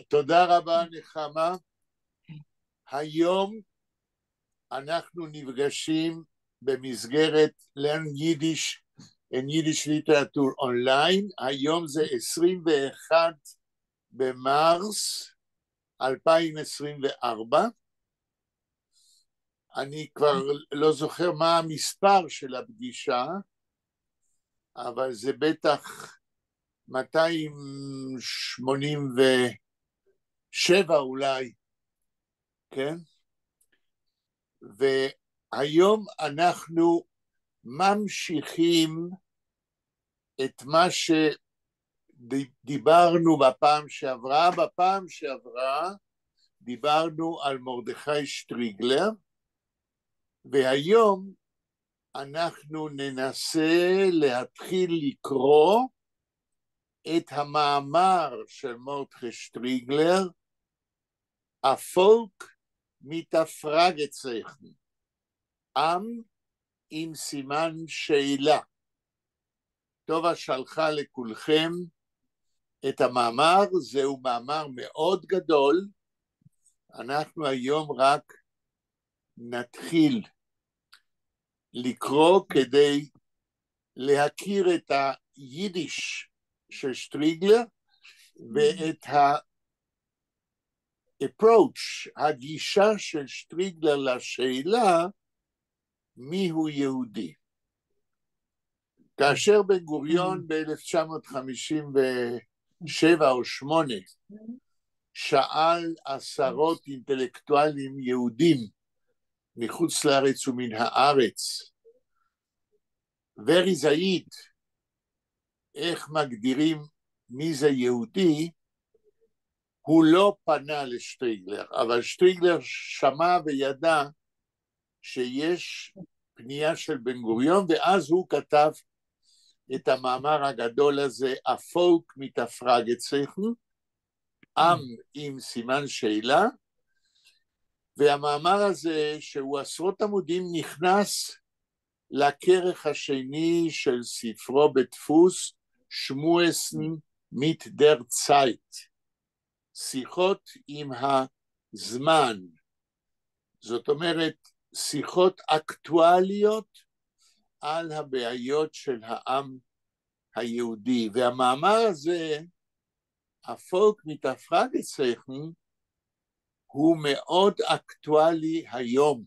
תודה רבה נחמה. היום אנחנו נפגשים במסגרת Learn Yiddish and Yiddish Literature Online. היום זה 21 במרס 2024. אני כבר לא זוכר מה המספר של הפגישה, אבל זה בטח 287 אולי, כן? והיום אנחנו ממשיכים את מה שדיברנו בפעם שעברה. בפעם שעברה דיברנו על מרדכי שטריגלר, והיום אנחנו ננסה להתחיל לקרוא את המאמר של מרדכי שטריגלר, הפולק מתפרגצייכן, עם עם סימן שאלה. טובה שלחה לכולכם את המאמר, זהו מאמר מאוד גדול, אנחנו היום רק נתחיל לקרוא כדי להכיר את היידיש של שטריגלר ואת approach, הגישה של שטריגלר לשאלה מיהו יהודי. כאשר בן גוריון ב-1957 או 8 שאל עשרות אינטלקטואלים יהודים מחוץ לארץ ומן הארץ, ורזאית, איך מגדירים מי זה יהודי, הוא לא פנה לשטריגלר, אבל שטריגלר שמע וידע שיש פנייה של בן גוריון, ואז הוא כתב את המאמר הגדול הזה, הפולק מתפרגצייכן, עם עם סימן שאלה, והמאמר הזה שהוא עשרות עמודים נכנס לכרך השני של ספרו בדפוס שמואסן מיט דר צייט, שיחות עם הזמן, זאת אומרת שיחות אקטואליות על הבעיות של העם היהודי. והמאמר הזה, הפולק מתפרגצייכן, הוא מאוד אקטואלי היום,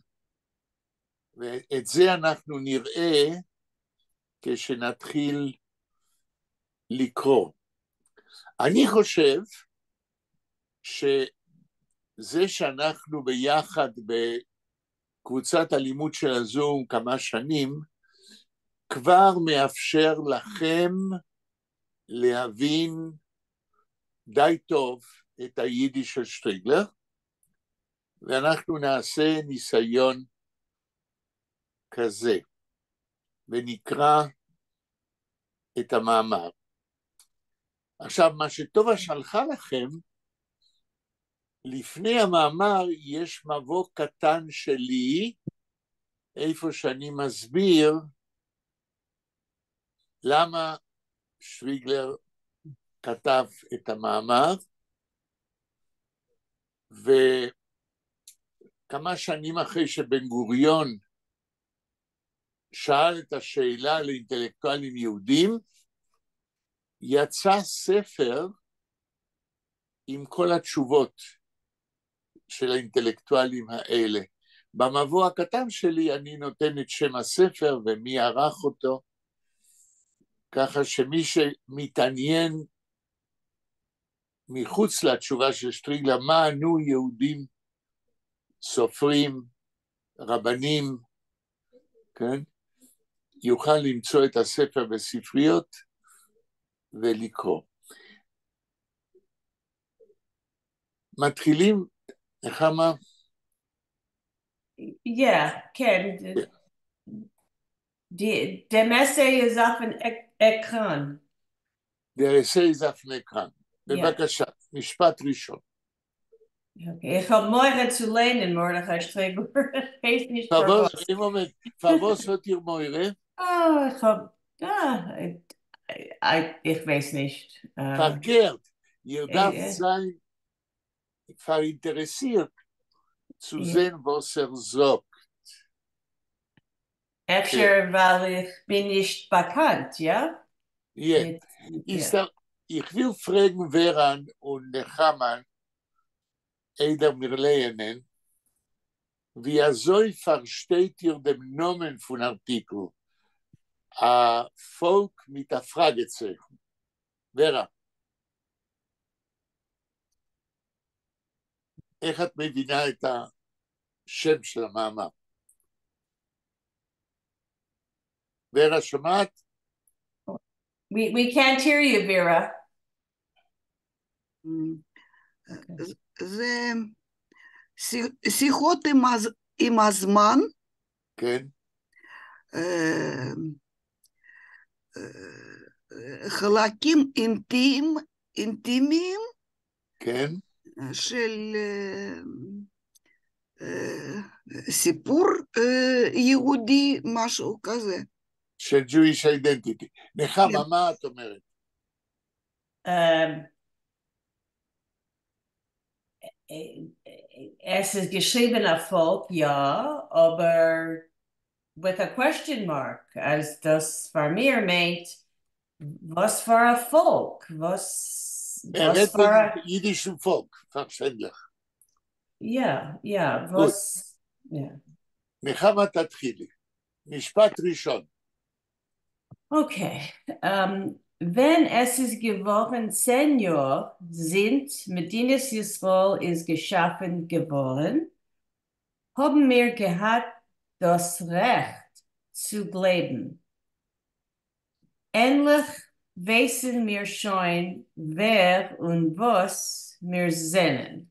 ואת זה אנחנו נראה כשנתחיל לקרוא. אני חושב שזה שאנחנו ביחד בקבוצת הלימוד של הזום כמה שנים, כבר מאפשר לכם להבין די טוב את היידיש של שטריגלר, ואנחנו נעשה ניסיון כזה, ונקרא את המאמר. עכשיו, מה שטובה שלחה לכם, לפני המאמר יש מבוא קטן שלי, איפה שאני מסביר למה שטריגלר כתב את המאמר, וכמה שנים אחרי שבן גוריון שאל את השאלה לאינטלקטואלים יהודים, יצא ספר עם כל התשובות של האינטלקטואלים האלה. במבוא הקטן שלי אני נותן את שם הספר ומי ערך אותו, ככה שמי שמתעניין מחוץ לתשובה של שטריגלר, מה ענו יהודים, סופרים, רבנים, כן? יוכל למצוא את הספר בספריות ולקרוא. מתחילים, נחמה? כן. Dem Essay ist auf dem Ekran. Der Essay ist auf dem Ekran. בבקשה, משפט ראשון. Ich habe Moire zu lernen, Mordechai Stregler. Heißt nicht verwas. Verwas hat ihr Moire? Ich weiß nicht. Verkehrt. ihr darf sein verinteressiert zu sehen, was sagt. Efter, weil ich bin nicht bekannt, ja? Ja. Ich will fragen, Veran und Nechaman, Eider Mirleinen, wie so versteht ihr den Namen von Artikel? A Volk mit a Fragezeichen. Vera. איך את מבינה את השם של המאמר? ורה, שמעת? We can't hear you, Vera. זה שיחות עם הזמן, כן. חלקים אינטימיים, כן. של סיפור יהודי, משהו כזה. של Jewish identity. נחמה, מה את אומרת? Es ist geschrieben auf Volk, ja, aber with a question mark, als das für mir meint, was für ein Volk, was für ein jiddischen Volk, verständlich. Ja, was... Ja. נחמה תתחילי. משפט ראשון. Okay. Wenn es ist geworden, Senior sind, Medinas Yisrael ist geschaffen geworden, haben wir gehabt das Recht zu leben. Ähnlich wissen wir schon, wer und was wir sind.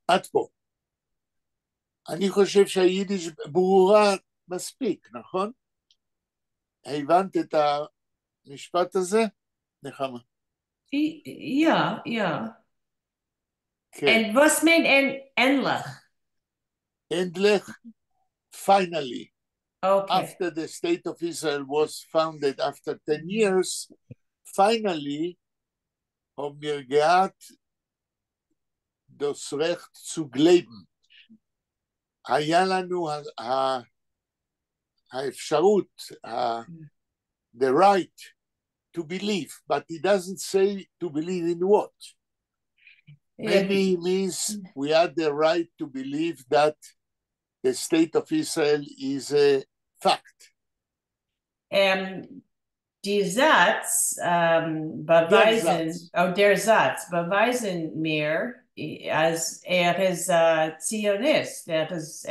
עד פה. אני חושב שהיידיש ברורה מספיק, נכון? הבנת את המשפט הזה? נחמה. Ja. כן. And was meint ähnlich? Endlich, finally, Okay. after the state of Israel was founded after 10 years, finally, haben wir gehabt das Recht zu leben. היה לנו האפשרות, the right to believe, but it doesn't say to believe in what. Maybe it means we had the right to believe that the state of Israel is a fact. Die Satz beweisen, der Satz beweisen mir, als ist Zionist, ist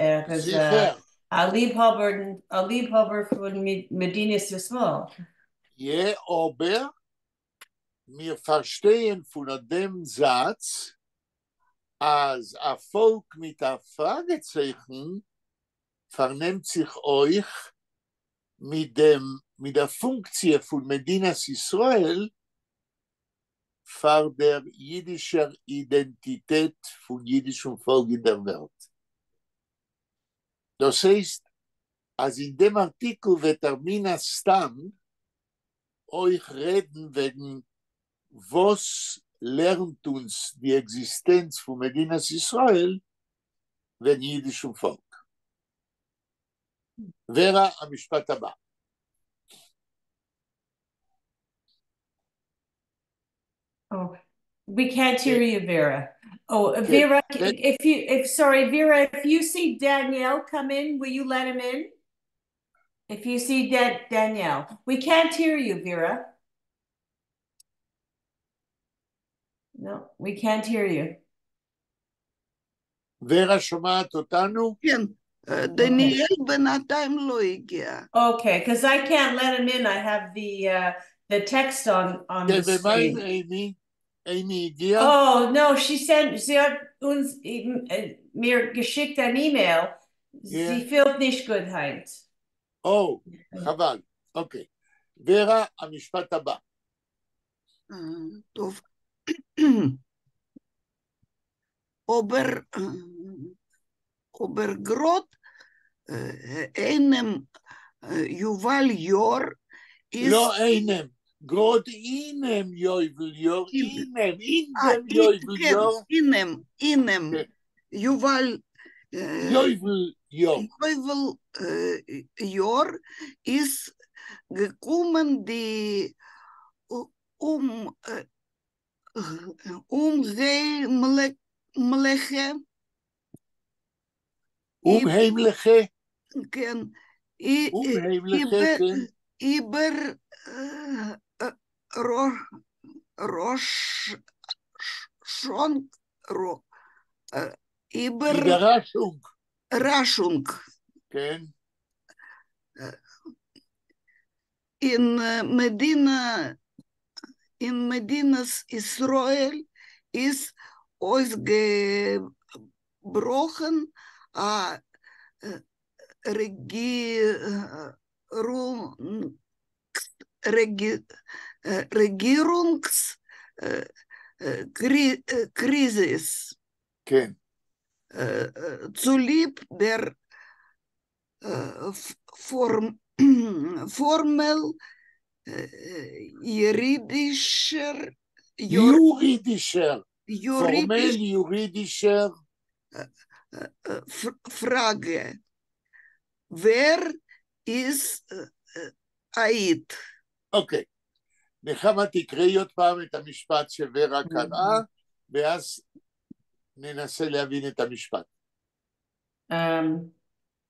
ein Liebhaber von Medinas Yisrael. Ja, aber wir verstehen von dem Satz, als ein Volk mit einem Fragezeichen vernimmt sich euch mit der Funktion von Medinas Israel für der jiddischen Identität von jüdischem Volk in der Welt. Das heißt, als in dem Artikel wird Mina Stam euch reden wegen, was lernt uns die Existenz von Medinas Israel wenn jüdischem Volk. Vera, המשפט הבא. Oh, we can't hear you, Vera. Oh, Vera, Vera, if you see Danielle come in, will you let him in? If you see Danielle, we can't hear you, Vera. No, we can't hear you. Vera שומעת אותנו? כן, דניאל בינתיים לא הגיע. Okay, because I can't let him in. I have the text on the screen. ומה עם אימי? אימי הגיעה? Oh, no, sie hat uns mir geschickt ein E-Mail. Sie fühlt nicht gut heint. Oh, חבל. אוקיי. ורה, המשפט הבא. טוב. אובר-גרוט, einem יובל יור, לא einem, God inem yoivel yor, inem, indem yoivel yor. inem, Yuval Yoivel yor. Yoivel Yor is gekommen die Heimliche Heimliche. Ken Heimliche, ken. Iber Rosh Shonk Überraschung. Überraschung. Ken. In Medinas Israel ist ausgebrochen a Regierungskrise Ken. zulieb der formell juridischer formell juridischer Frage. Wer ist Aid? אוקיי. נחמה תקראי עוד פעם את המשפט שוורה קראה, ואז ננסה להבין את המשפט.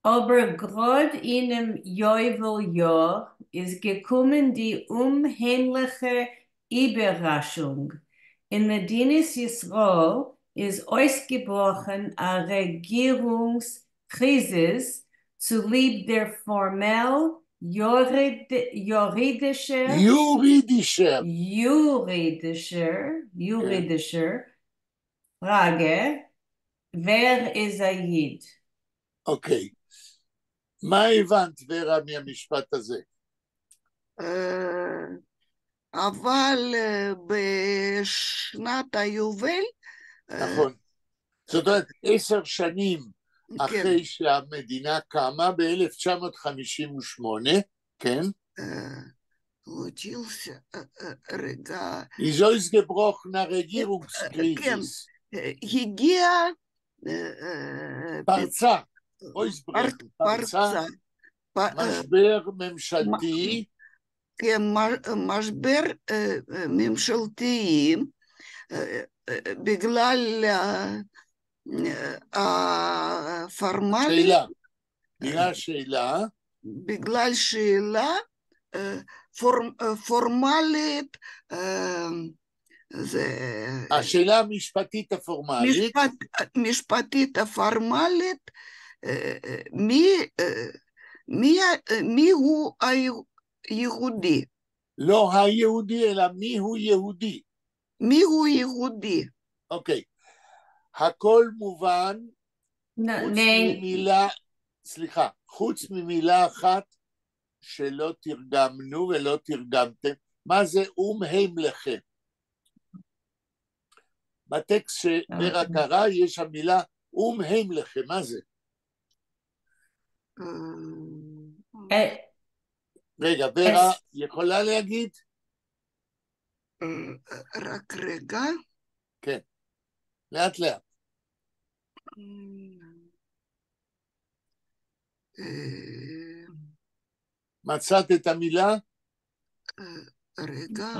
Aber grad in dem Jeuveljahr ist gekommen die unheimliche Überraschung. In Medinas Israel ist ausgebrochen eine Regierungskrise zulieb der formell juridischer Frage, wer ist Yid? אוקיי. מה הבנת, ורה, מהמשפט הזה? אבל בשנת היובל... נכון. זאת אומרת, 10 שנים אחרי שהמדינה קמה, ב-1958, כן? איזו הסגברוכנה רגierungskrisis. הגיע... פרצה. פרצה. משבר ממשלתי. כן, משבר ממשלתי, בגלל הפורמלית, בגלל שאלה פורמלית, השאלה המשפטית הפורמלית, משפטית הפורמלית, מי הוא יהודי? לא היהודי, אלא מי הוא יהודי. מי הוא יהודי? אוקיי. הכל מובן, חוץ ממילה, סליחה, חוץ ממילה אחת שלא תרגמנו ולא תרגמתם. מה זה heimliche? בטקסט שוורה קרא יש המילה heimliche, מה זה? רגע, ורה יכולה להגיד? רק רגע. כן, לאט לאט. מצאת את המילה? רגע.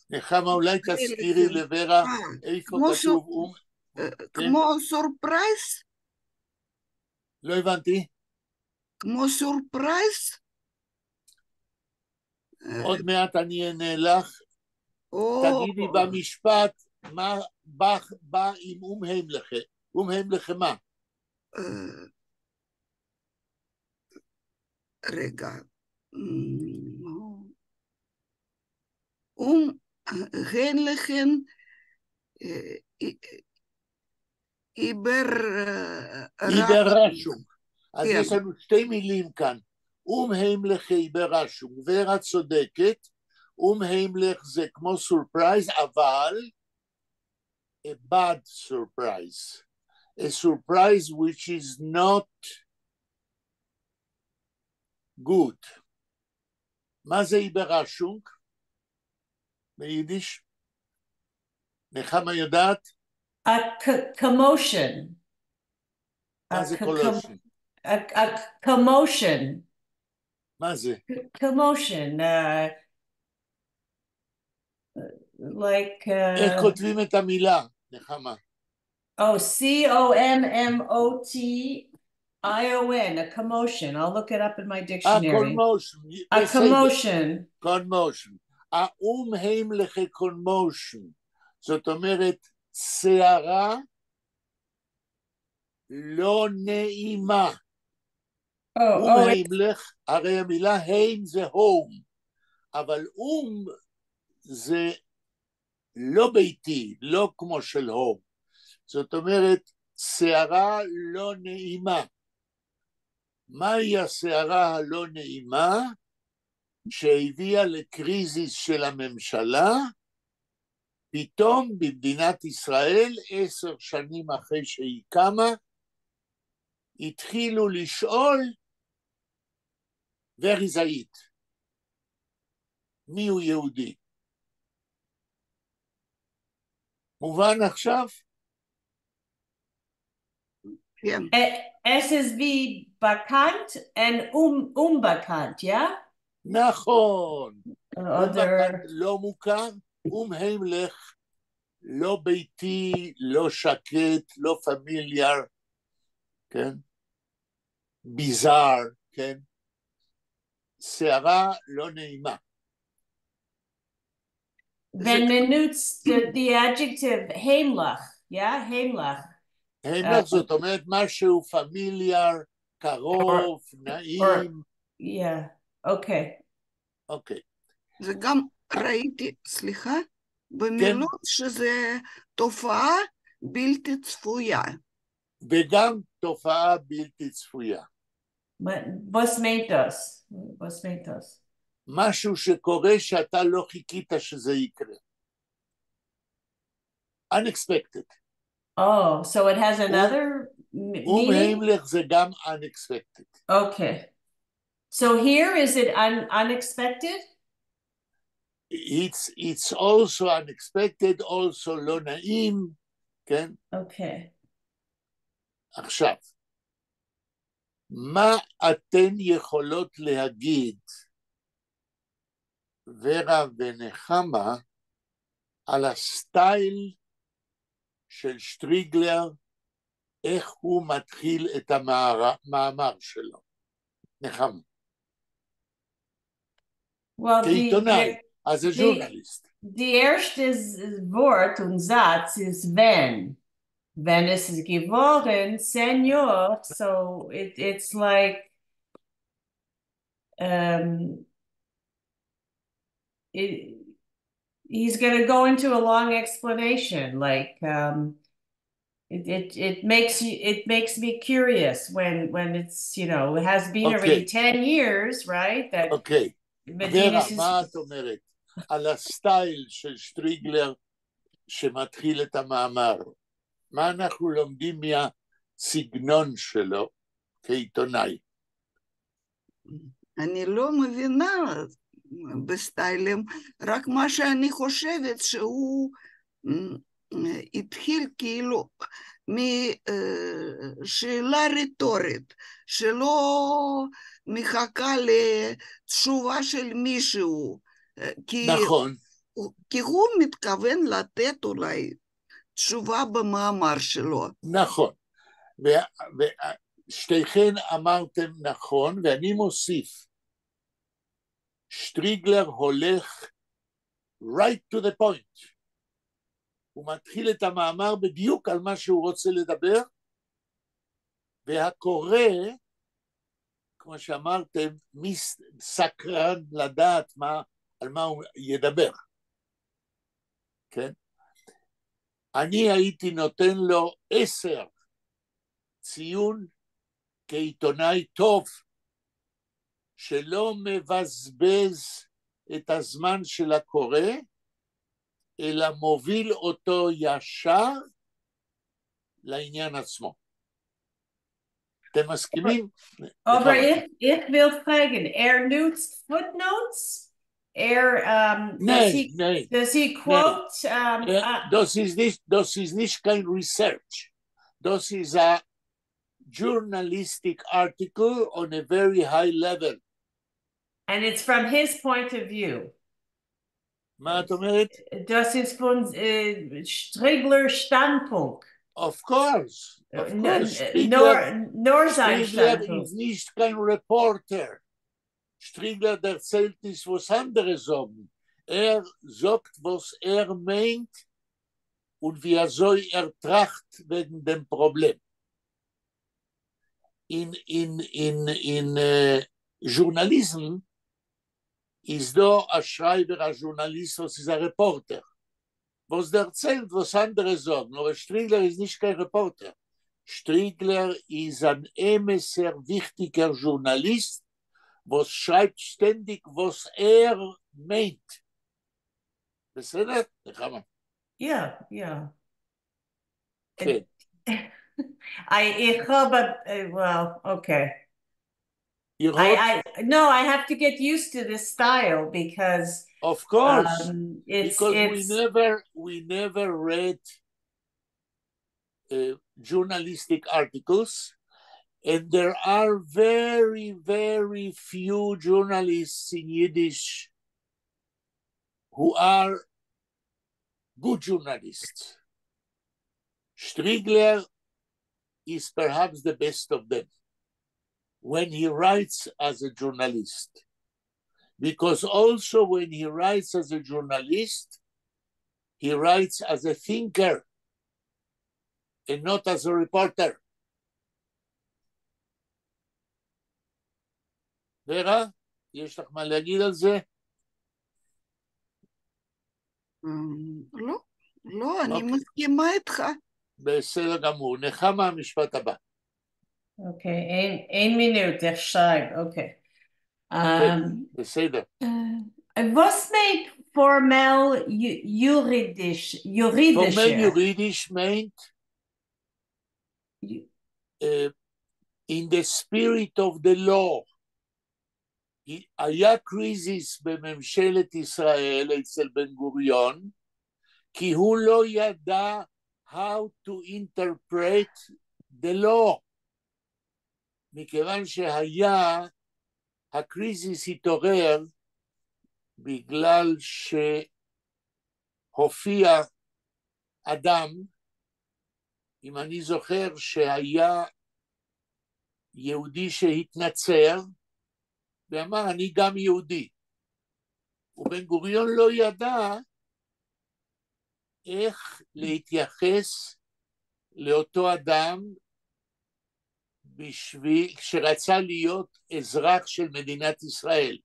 נחמה, אולי תזכירי לורה איפה כתוב כמו סורפרייז? לא הבנתי. כמו סורפרייז? עוד מעט אני אענה לך. תגידי במשפט מה בא עם heimliche. heimliche מה? רגע. heimliche איברשום. אז יש לנו שתי מילים כאן. heimliche איברשום. ורה צודקת. heimlich זה כמו סורפרייז, אבל a bad surprise. A surprise which is not גוד. מה זה איברשונק ביידיש? נחמה יודעת? A commotion. מה זה קולושן? A commotion. מה זה? Commotion. Like. איך כותבים את המילה, נחמה? Oh, COMMOTION, a commotion. I'll look it up in my dictionary. קולמושן. A commotion. קולמושן. האומהיימלכה קולמושן. זאת אומרת, שערה לא נעימה. אומהיימלך, הרי המילה היים זה הום, אבל זה לא ביתי, לא כמו של הום. זאת אומרת, שערה לא נעימה. מהי השערה הלא נעימה? שהביאה לקריזיס של הממשלה, פתאום במדינת ישראל, 10 שנים אחרי שהיא קמה, התחילו לשאול, where is it? מי הוא יהודי? מובן עכשיו? כן. Es ist wie bekannt und unbekannt, ja? נכון. Oder לא מוכר, אומהיימלך, לא ביתי, לא שקט, לא פמיליאר, כן? ביזאר, כן? שערה לא נעימה. wenn man nutzt the adjective heimlich, ja, heimlich. heimlich זאת אומרת משהו פמיליאר, קרוב, נעים. Yeah, okay. אוקיי. זה גם ראיתי, סליחה, במילות שזה תופעה בלתי צפויה. וגם תופעה בלתי צפויה. Was meint das? Was meint das? משהו שקורה שאתה לא חיכית שזה יקרה. Unexpected. Oh, so it has another meaning? heimlich זה גם unexpected. Okay. So here, is it unexpected? It's also unexpected, also לא נעים, כן? Okay. עכשיו, מה אתן יכולות להגיד, ורה ונחמה, על הסטייל של שטריגלר, איך הוא מתחיל את המאמר שלו? נחמה. Well, כעיתונאי, as a journalist. Die erste Wort und Satz ist wenn. Wenn es ist geworden, Senor, so it's like he's going to go into a long explanation, like it makes me curious when it's, you know, it has been already 10 years, right? That okay. Medina ורה, מה את אומרת? על הסטייל של שטריגלר שמתחיל את המאמר. מה אנחנו לומדים מהסגנון שלו כעיתונאי? אני לא מבינה בסטיילים, רק מה שאני חושבת שהוא התחיל כאילו משאלה רטורית, שלא מחכה לתשובה של מישהו, נכון. כי הוא מתכוון לתת אולי תשובה במאמר שלו. נכון, ושתיכן אמרתם נכון, ואני מוסיף, שטריגלר הולך right to the point, הוא מתחיל את המאמר בדיוק על מה שהוא רוצה לדבר, והקורא, כמו שאמרתם, סקרן לדעת על מה הוא ידבר, כן? אני הייתי נותן לו 10 ציון כעיתונאי טוב, שלא מבזבז את הזמן של הקורא, אלא מוביל אותו ישר לעניין עצמו. אתם מסכימים? Aber ich will fragen, nutzt Footnotes? Nein. Does he quote? Das ist nicht kein Research. Das ist a journalistic article on a very high level. And it's from his point of view. מה את אומרת? Das ist von Strigler Standpunkt. Of course. Nor sein Strigler Standpunkt. ist nicht kein Reporter. Strigler erzählt nicht, was andere sagen. Sagt, was meint und wie soll tracht wegen dem Problem. In Journalism ist da ein Schreiber, ein Journalist, was ist ein Reporter. Was der erzählt, was andere sagen. Aber Strigler ist nicht kein Reporter. Strigler ist ein sehr wichtiger Journalist, was schreibt ständig, was meint. בסדר? נחמה. Yeah. כן. Well, okay. I have to get used to this style because of course, because we never read journalistic articles, and there are very, very few journalists in Yiddish who are good journalists. Strigler is perhaps the best of them when he writes as a journalist. Because also when he writes as a journalist, he writes as a thinker and not as a reporter. ורה, יש לך מה להגיד על זה? לא, אני מסכימה איתך. בסדר גמור. נחמה, המשפט הבא. אוקיי, אין מינוט, איך שייב, אוקיי. בסדר. Was meint formell juridisch? Formell juridisch meint in the spirit of the law. היה קריזיס בממשלת ישראל אצל בן גוריון, כי הוא לא ידע how to interpret the law. מכיוון שהיה, הקריזיס התעורר בגלל שהופיע אדם, אם אני זוכר שהיה יהודי שהתנצר, ואמר, אני גם יהודי. ובן גוריון לא ידע איך להתייחס לאותו אדם שרצה להיות אזרח של מדינת ישראל.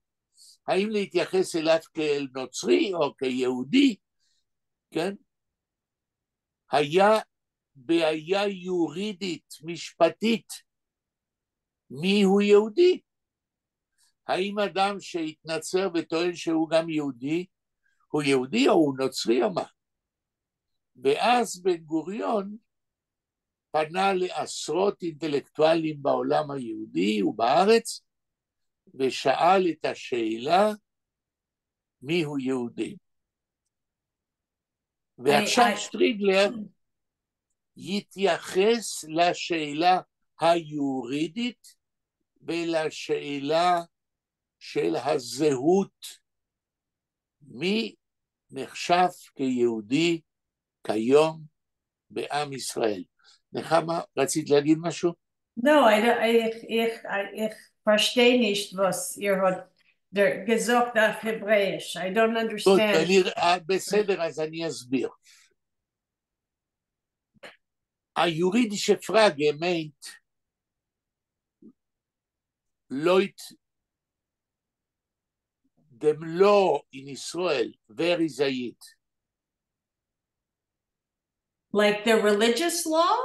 האם להתייחס אליו כאל נוצרי או כיהודי, כן? היה בעיה יורידית, משפטית, מי הוא יהודי? האם אדם שהתנצר וטוען שהוא גם יהודי, הוא יהודי או הוא נוצרי או מה? ואז בן גוריון פנה לעשרות אינטלקטואלים בעולם היהודי ובארץ, ושאל את השאלה, מי הוא יהודי? ועכשיו שטריגלר יתייחס לשאלה היורידית, ולשאלה של הזהות, מי נחשב כיהודי כיום בעם ישראל. נחמה, רצית להגיד משהו? No, ich verstehe nicht, was ihr hat gesagt auf Hebräisch. I don't understand. בסדר, אז אני אסביר. היורידיsche Frage meint, Leute, dem law in Israel, wer is a Yid? Like the religious law?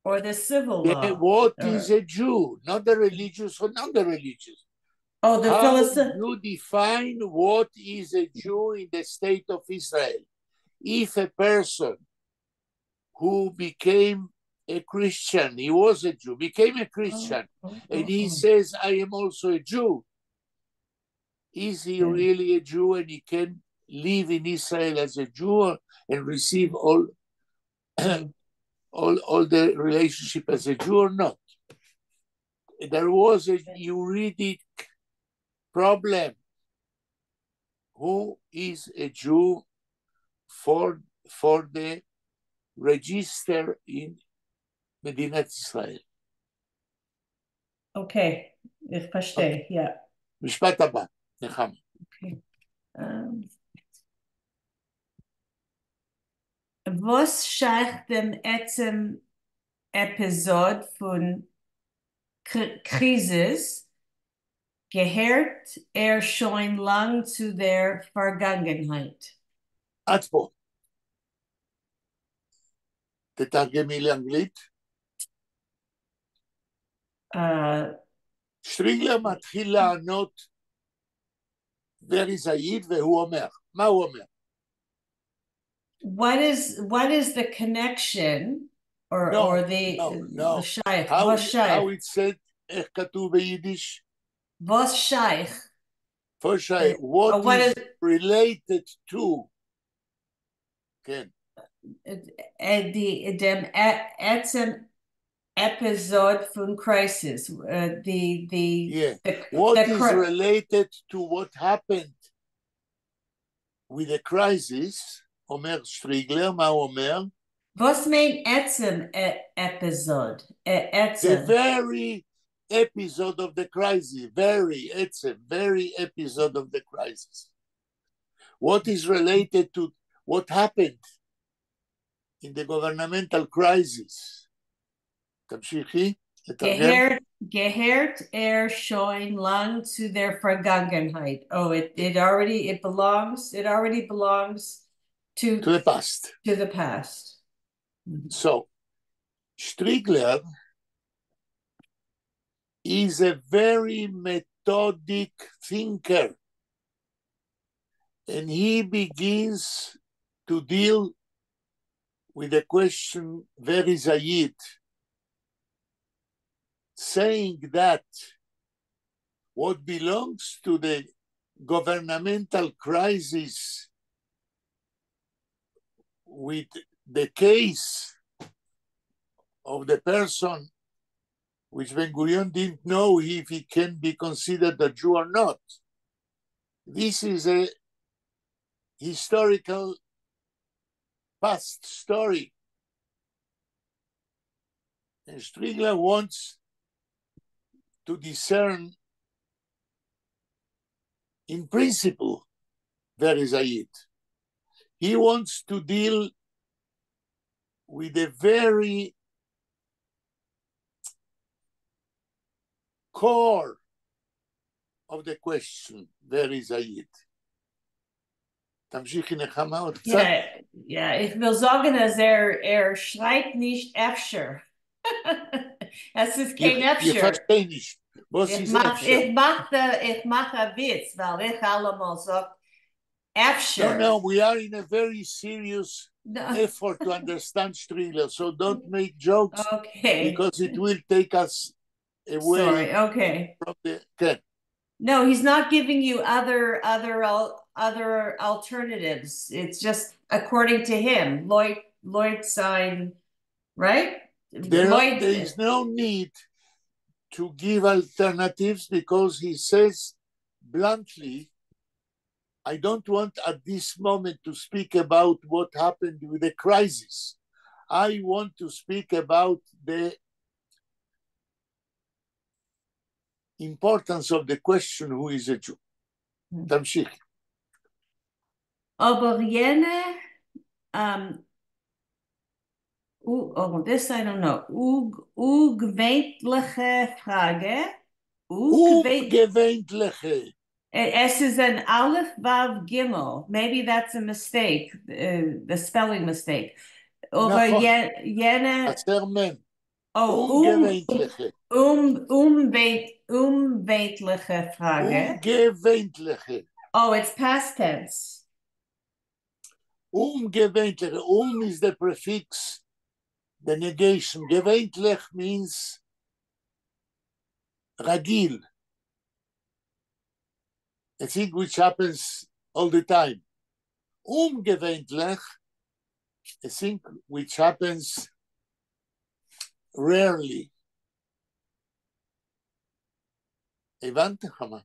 Or the civil law? What is a Jew? Not the religious or not the religious. Oh, the philosophy. How you define what is a Jew in the state of Israel? If a person who became a Christian. He was a Jew, became a Christian. And he says, I am also a Jew. Is he really a Jew and he can live in Israel as a Jew and receive all the relationship as a Jew or not? There was a juridic problem. Who is a Jew for the register in Mediנת Israel? Okay, ich verstehe, ja. משפט הבא, נחמה. Okay. Was scheicht dem etzem Episode von Krisis gehört schon lang zu der Vergangenheit? עד פה. תתרגמי לאנגלית. שטריגלר מתחיל לענות ורזאית והוא אומר, מה הוא אומר? What is the connection or the shaykh? How it said, איך כתוב ביידיש? Was shaykh? For shaykh, what is related to? כן. Dem etzem episode from crisis. What is related to what happened with the crisis? אומר שטריגלר, מה הוא אומר? Was mean etzem episode? The very episode of the crisis. Very episode of the crisis. What is related to what happened in the governmental crisis? תמשיכי. Gehört schon lang zu der Vergangenheit. Oh, it already belongs to the past. To the past. So, Striegler is a very methodic thinker, and he begins to deal with the question, where is Ayid? Saying that what belongs to the governmental crisis with the case of the person which Ben-Gurion didn't know if he can be considered a Jew or not. This is a historical past story. And Striegler wants to discern in principle there is Ayid. He wants to deal with the very core of the question, where is Ayid? תמשיכי נחמה עוד קצת. Ja, ich will sagen, dass schreibt nicht Efscher. Es ist kein Efscher. Ich verstehe nicht. Was ist Efscher? Ich mache einen Witz, weil ich allemal sage, Efscher. No, we are in a very serious effort to understand Striegler, so don't make jokes because it will take us away from the... Okay. No, he's not giving you other alternatives. It's just according to him. Lloyd sign, right? There is no need to give alternatives because he says bluntly, I don't want at this moment to speak about what happened with the crisis. I want to speak about the importance of the question, who is a Jew? תמשיך. Aber jene, this I don't know. Ungewöhnliche Frage. Ungewöhnliche. Es is an Aleph Vav Gimel. Maybe that's a mistake, the spelling mistake. Over jene. Ungewöhnliche. Ungewöhnliche Frage. Ungewöhnliche. Oh, it's past tense. Ungewöhnliche. Is the prefix the negation. Gewöhnlich means ragil, a thing which happens all the time. Ungewöhnlich, a thing which happens rarely. הבנת, חמה?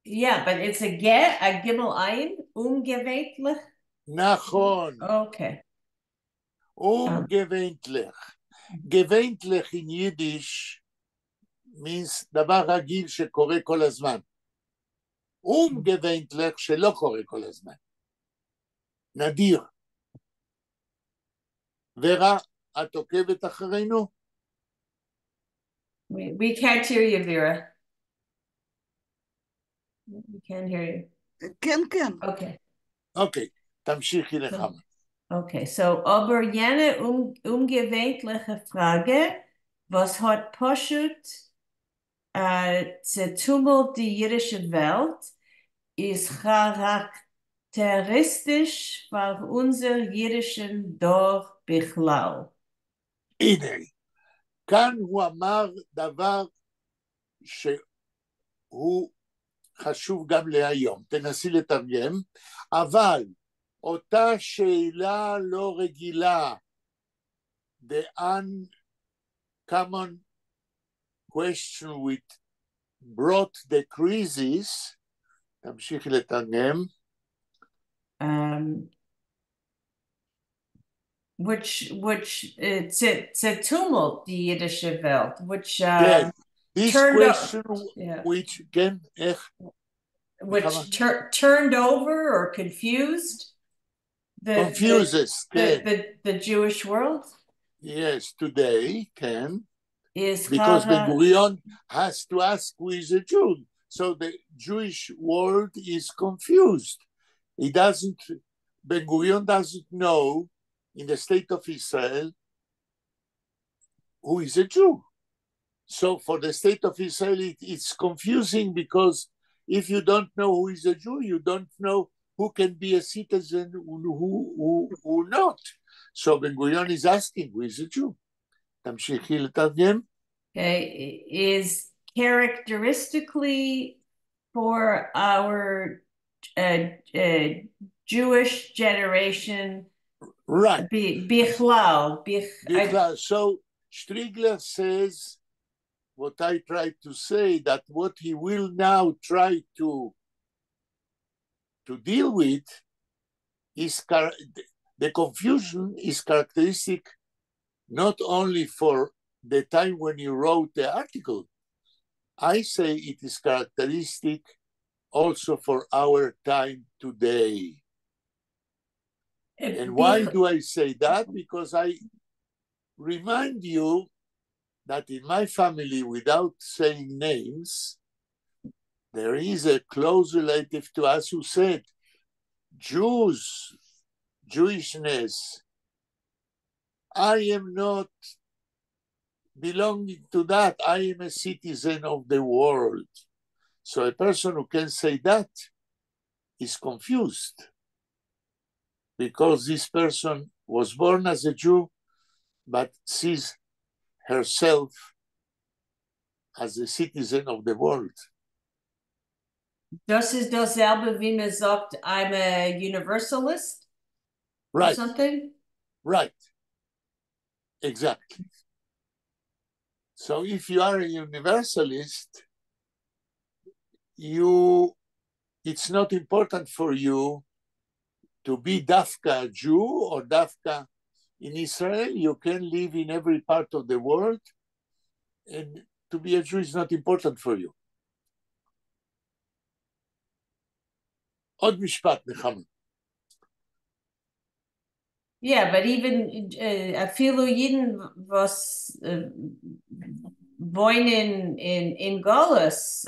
Yeah, but it's a get, a gimel ayin, ungewöhnlich. נכון. Okay. Ungewöhnlich. gewöhnlich in Yiddish means דבר רגיל שקורה כל הזמן. ungewöhnlich שלא קורה כל הזמן. נדיר. ורה, את עוקבת אחרינו? We can't hear you, Vera. We can't hear you. כן, כן. Okay. אוקיי, תמשיכי לחמה. Okay, so aber jene ungewöhnliche Frage, was hat Poshut zertummelt die jiddische Welt, ist charakteristisch für unser jiddischen Dorf Bichlal. הנה, כאן הוא אמר דבר שהוא חשוב גם להיום. תנסי לתרגם, אבל אותה שאלה לא רגילה, the uncommon question which brought the crisis, תמשיכי לתרגם. Which zertummelt die jiddische Welt, which this turned question yeah. which can turned over or confused confuses the Jewish world. Yes, today can Is because Ben-Gurion has to ask who is a Jew, so the Jewish world is confused. Ben-Gurion doesn't know in the state of Israel who is a Jew. So for the state of Israel, it's confusing because if you don't know who is a Jew, you don't know who can be a citizen, who not. So Ben-Gurion is asking who is a Jew. תמשיכי לתרגם. Okay, is characteristically for our Jewish generation. Right. Bichlal. So Striegler says what I tried to say, that what he will now try to deal with is the confusion is characteristic not only for the time when you wrote the article. I say it is characteristic also for our time today. And why do I say that? Because I remind you that in my family, without saying names, there is a close relative to us who said, Jewishness, I am not belonging to that. I am a citizen of the world. So a person who can say that is confused because this person was born as a Jew, but sees herself as a citizen of the world. Das ist dasselbe, wie man sagt, I'm a universalist, right? Or something? Right. Exactly. So if you are a universalist, it's not important for you to be Dafka Jew or Dafka in Israel. You can live in every part of the world, and to be a Jew is not important for you. עוד משפט, נחמה. Yeah, but even אפילו Jeden was wohnen in Golis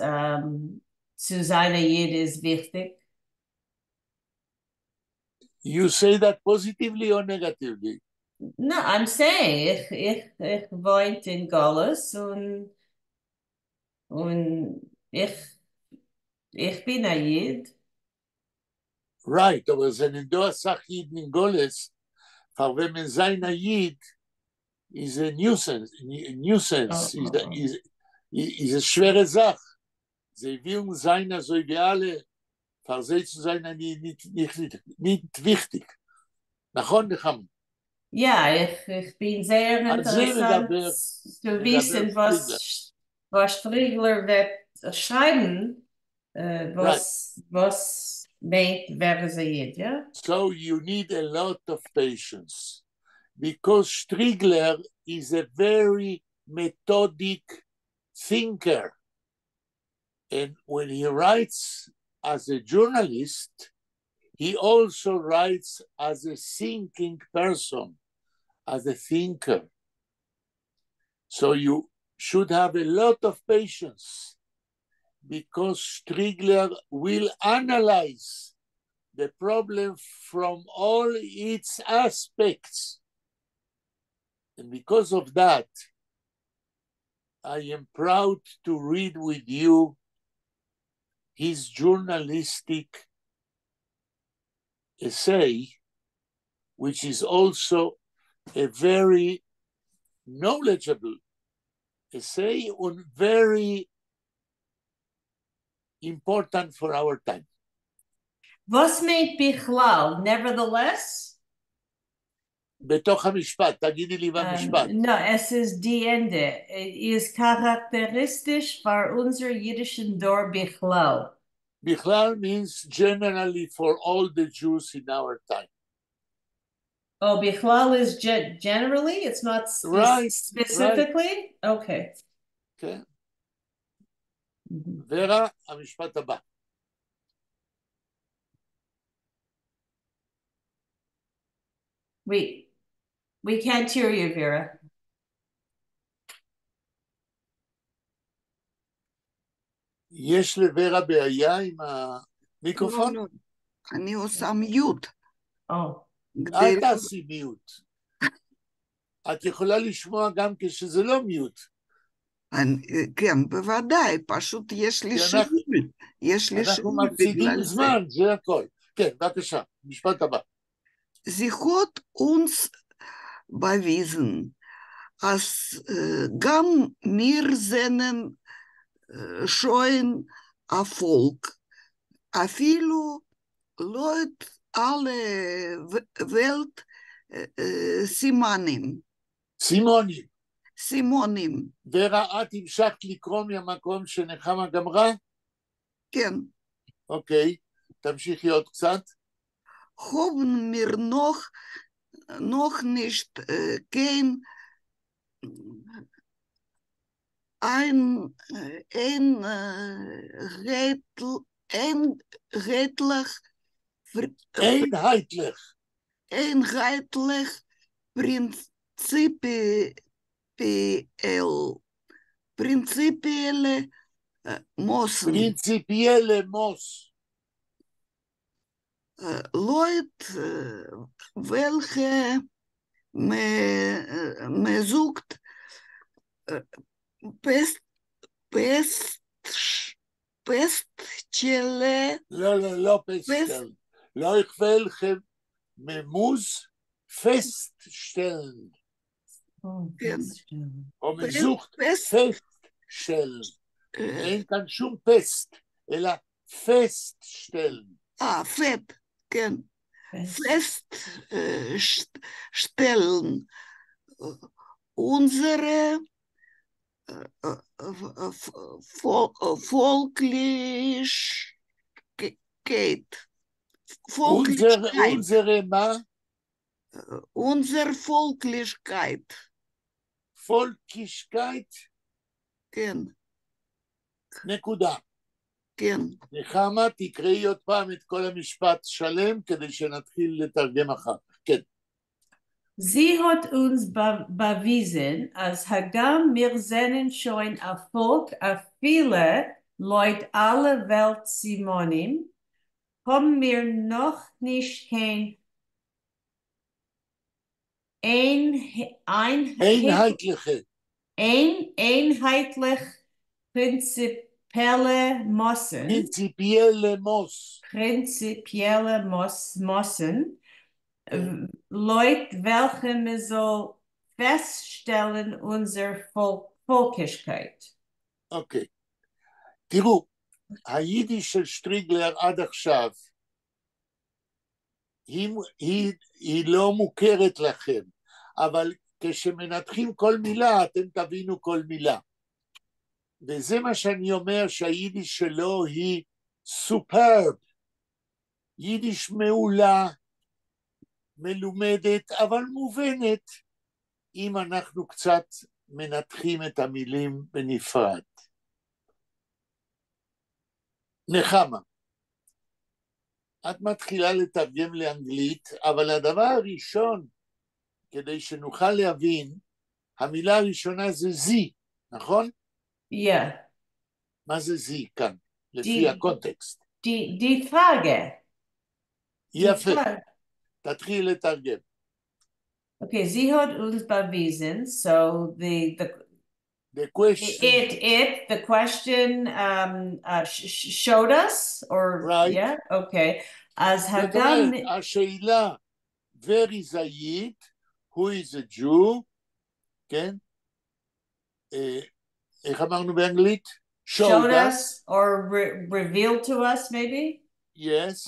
zu seiner Jid is wichtig. You say that positively or negatively? No, I'm saying ich wohnt in Golis und ich bin a Jid. Right, aber wenn du sagst Jid in Golis, wenn man sein Jid, is a nuisance. Nuisance Oh. is a schwere Sache. Sie will sein, also wie alle, für sie zu sein, nicht wichtig. נכון, נחמן? Ja, ich bin sehr interessant zu wissen, was Striegler wird schreiben, was meint, wer sie ja? So you need a lot of patience because Striegler is a very methodic thinker. And when he writes as a journalist, he also writes as a thinking person, as a thinker. So you should have a lot of patience because Striegler will analyze the problem from all its aspects. And because of that, I am proud to read with you his journalistic essay, which is also a very knowledgeable essay and very important for our time. Was meint בכלל? Nevertheless? בתוך המשפט, תגידי לי במשפט. No, es ist die Ende. Ist charakteristisch für unser jiddischen Dor בכלל. בכלל means generally for all the Jews in our time. Oh, בכלל is generally? It's not specifically? Right. Okay. Okay. ורה, המשפט הבא. We can't hear you, Vera. יש לורה בעיה עם המיקרופון? לא, אני עושה מיוט. אל תעשי מיוט. את יכולה לשמוע גם כשזה לא מיוט. כן, בוודאי, פשוט יש לי שיעול. אנחנו מפסידים זמן, זה הכל. כן, בבקשה, משפט הבא. Sie hat uns bewiesen, als גם wir sehen schon Erfolg. אפילו לא את alle Welt סימנים. סימונים. סימונים. ורה, את המשכת לקרוא מהמקום שנחמה גמרה? כן. אוקיי, תמשיכי עוד קצת. Haben wir noch nicht kein einheitlich prinzipielle Mossen. Prinzipielle Moss. Leute, welche man sucht Peststelle. לא פסטל. לא welche ממוז feststellen. או מזוכת feststellen. אין כאן שום פסט, אלא feststellen. Fett, כן. Feststellen. Unsere Volklichkeit. Unsere מה? Unsere Volklichkeit. Volklichkeit? כן. נקודה. כן. נחמה, תקראי עוד פעם את כל המשפט שלם, כדי שנתחיל לתרגם אחר. כן. Sie hat uns bewiesen, als Hagam mir sehnen schon Erfolg auf viele Leute aller Welt Simonim, haben wir noch nicht kein einheitliche prinzipielle Mossen, Leute, welche man soll feststellen unsere Volkigkeit. אוקיי. תראו, היידיש של שטריגלר עד עכשיו, היא לא מוכרת לכם, אבל כשמנתחים כל מילה, אתם תבינו כל מילה. וזה מה שאני אומר, שהיידיש שלו היא סופרב. יידיש מעולה, מלומדת, אבל מובנת, אם אנחנו קצת מנתחים את המילים בנפרד. נחמה, את מתחילה לתרגם לאנגלית, אבל הדבר הראשון, כדי שנוכל להבין, המילה הראשונה זה זי, נכון? Yeah. מה זה זי כאן, לפי הקונטקסט? Die Frage. יפה, תתחיל לתרגם. Okay, sie hat uns bewiesen, so The question. The question showed us, or right. yeah, okay. As זאת Hagam, אומרת, השאלה, where is a Yid, who is a Jew, כן? איך אמרנו באנגלית? showed us, or revealed to us, maybe? Yes.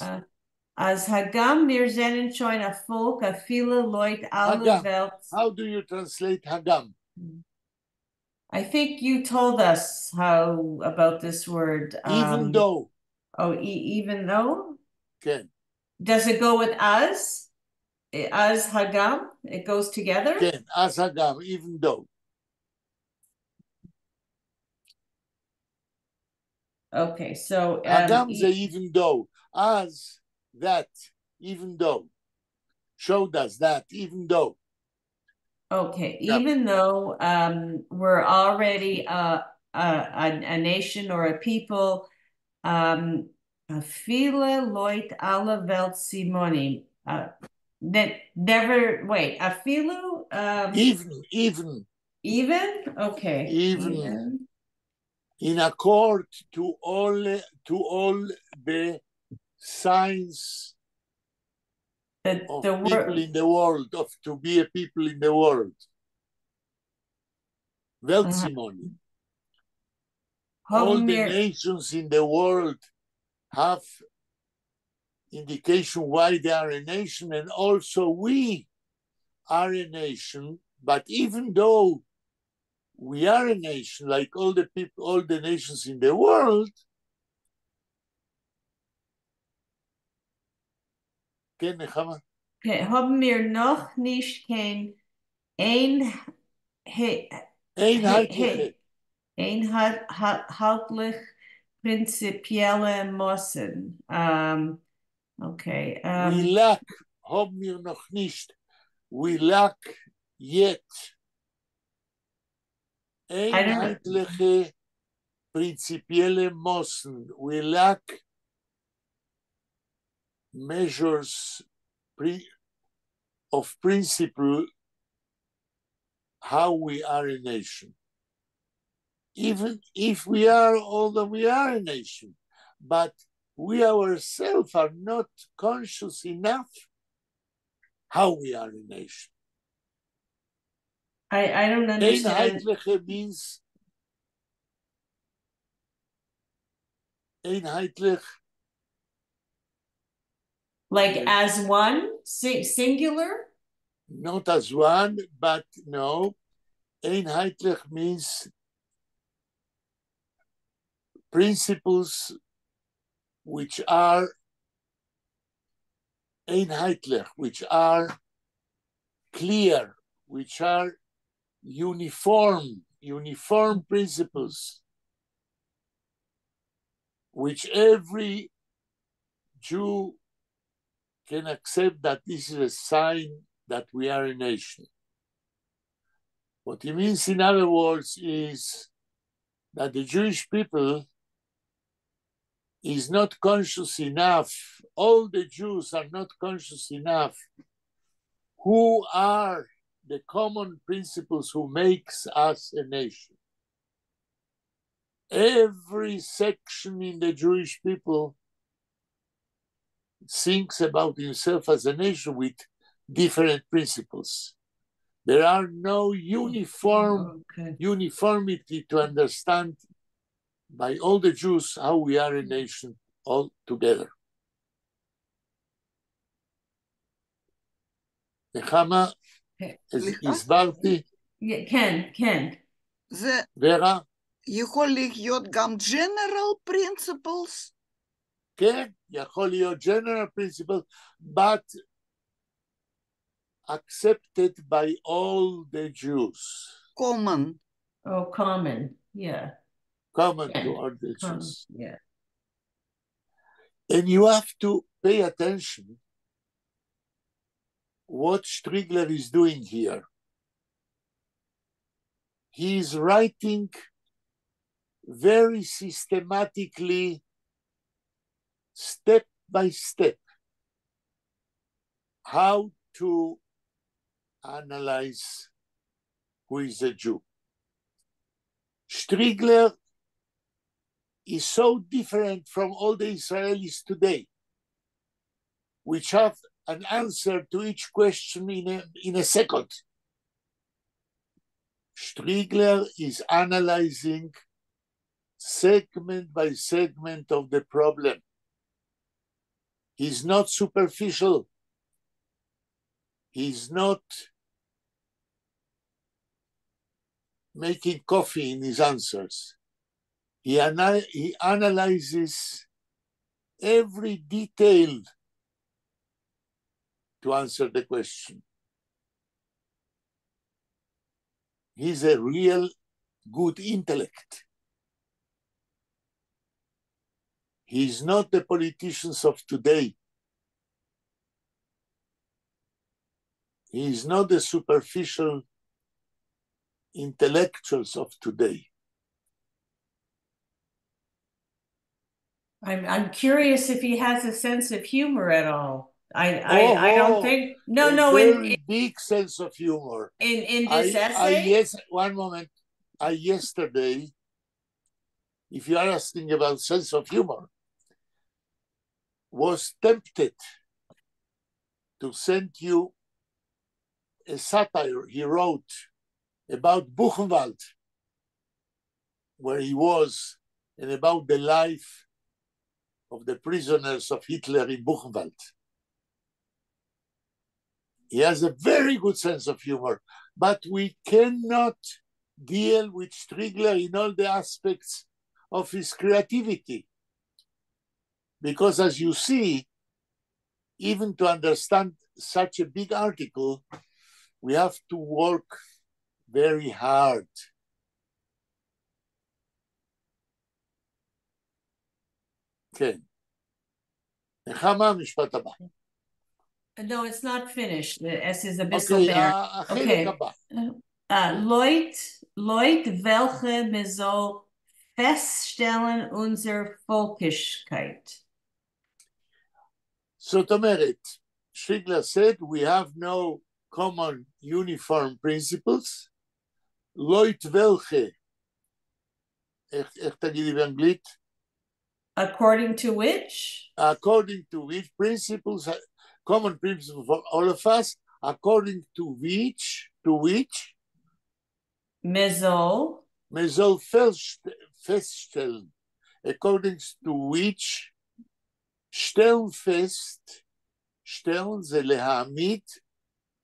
As Hagam mir seinen schon a Volk, a viele Leute alle Welt. How do you translate Hagam? I think you told us how about this word. Even though. Oh, even though? Okay. Does it go with as? As Hagam? It goes together? Okay, as Hagam, even though. Okay, so Hagam is even though. As that, even though. Showed us that, even though. Okay, even though we're already a nation or a people, viele Leute alle Welt Simoni. Never wait. Afilu. Even. Okay. Even. In accord to all the signs of people in the world, of to be a people in the world. Weltsimoni. All the nations in the world have indication why they are a nation, and also we are a nation, but even though we are a nation, like all the people, all the nations in the world, כן, נחמה? Haben wir noch nicht kein einheitlich prinzipielle Massen. Okay. We lack, haben wir noch nicht, we lack yet einheitliche prinzipielle Massen. We lack measures of principle how we are a nation. Even if we are, although we are a nation, but we ourselves are not conscious enough how we are a nation. I don't understand. Einheitliche means einheitlich. Like as one, singular? Not as one, but no. Einheitlich means principles which are einheitlich, which are clear, which are uniform principles, which every Jew can accept that this is a sign that we are a nation. What he means, in other words, is that the Jewish people is not conscious enough, all the Jews are not conscious enough who are the common principles who makes us a nation. Every section in the Jewish people thinks about himself as a nation with different principles. There are no uniformity to understand by all the Jews how we are a nation all together. נחמה, הסברתי? כן. זה ורה? יכול להיות גם general principles? כן, יכול להיות general principles, but accepted by all the Jews. Common. Oh, common, yeah. Common to all the Jews. Yeah. And you have to pay attention what Striegler is doing here. He is writing very systematically, step by step, how to analyze who is a Jew. Striegler is so different from all the Israelis today, which have an answer to each question in a second. Striegler is analyzing segment by segment of the problem. He's not superficial. He's not making coffee in his answers. He analyzes every detail to answer the question. He's a real good intellect. He's not the politicians of today. He's not the superficial intellectuals of today. I'm curious if he has a sense of humor at all. I don't think very big sense of humor in this essay. Yes, one moment. Yesterday, if you are asking about sense of humor, was tempted to send you a satire he wrote about Buchenwald, where he was, and about the life of the prisoners of Hitler in Buchenwald. He has a very good sense of humor, but we cannot deal with Striegler in all the aspects of his creativity. Because as you see, even to understand such a big article, we have to work very hard. כן. נחמה, המשפט הבא. No, it's not finished. Es ist ein bisschen החלק הבא. Leut, welche wir soll feststellen unsere Völkigkeit. זאת אומרת, Striegler said, we have no common uniform principles. Leut welche, איך תגידי באנגלית? According to which? According to which principles, common principles for all of us, according to which? Mezol feststellen, according to which, stellen fest, stellen ze lehamid,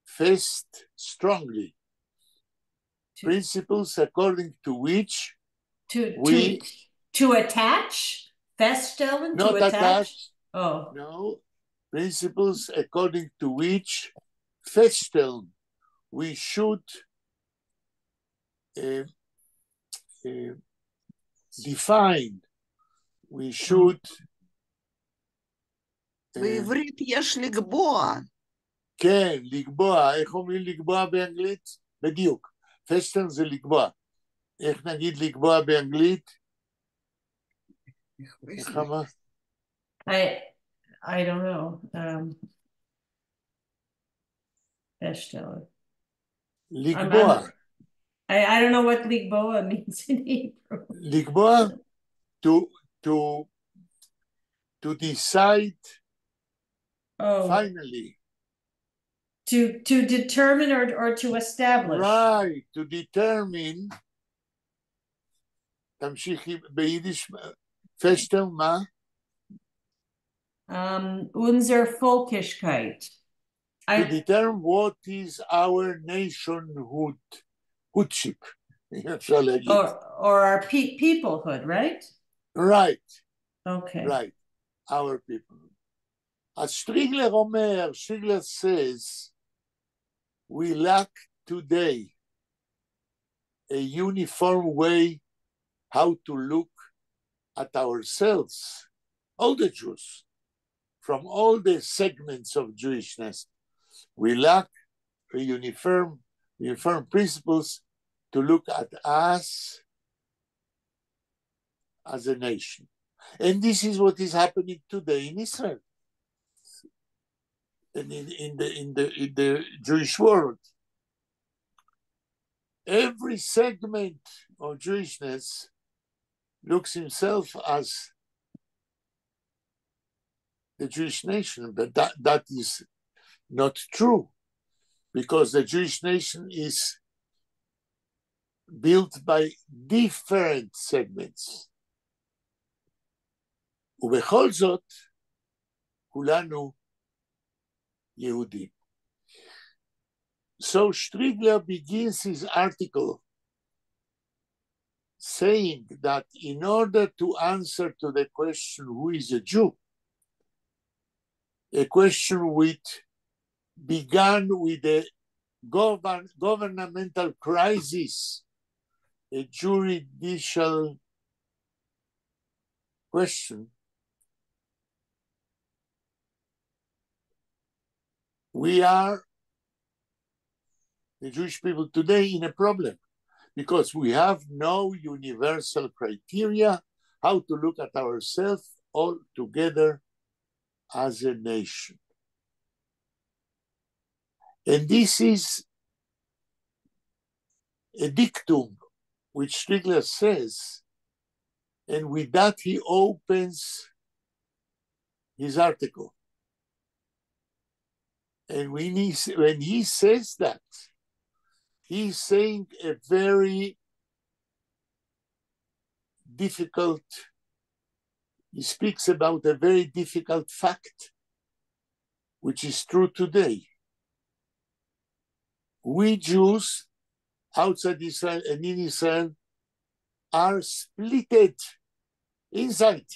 fest strongly. Principles according to which to attach? Feststellen? Not to attach? Oh. No. Principles according to which feststellen, we should define, we should... בעברית יש לקבוע. כן, לקבוע. איך אומרים לקבוע באנגלית? בדיוק. פסטן זה לקבוע. איך נגיד לקבוע באנגלית? איך אמר? I don't know. לקבוע. I don't know what לקבוע means in Hebrew. לקבוע, to decide finally. To determine or to establish. Right, to determine. תמשיכי ביידיש, פשטר, מה? Unser Volkischkeit. To determine what is our nationhood, hoodship, אפשר להגיד. Or our peoplehood, right? Right. Okay. Right, our people. As Striegler אומר, Striegler says, we lack today a uniform way how to look at ourselves, all the Jews, from all the segments of Jewishness. We lack a uniform principles to look at us as a nation. And this is what is happening today in Israel and in the Jewish world. Every segment of Jewishness looks himself as the Jewish nation, but that is not true, because the Jewish nation is built by different segments. ובכל זאת, כולנו יהודים. So Striegler begins his article saying that in order to answer to the question, who is a Jew? A question which began with a governmental crisis, a juridical question. We are, the Jewish people today, in a problem because we have no universal criteria how to look at ourselves all together as a nation. And this is a dictum which Striegler says, and with that he opens his article. And when he says that, he's saying a very difficult, he speaks about a very difficult fact, which is true today. We Jews outside Israel and in Israel are splitted inside.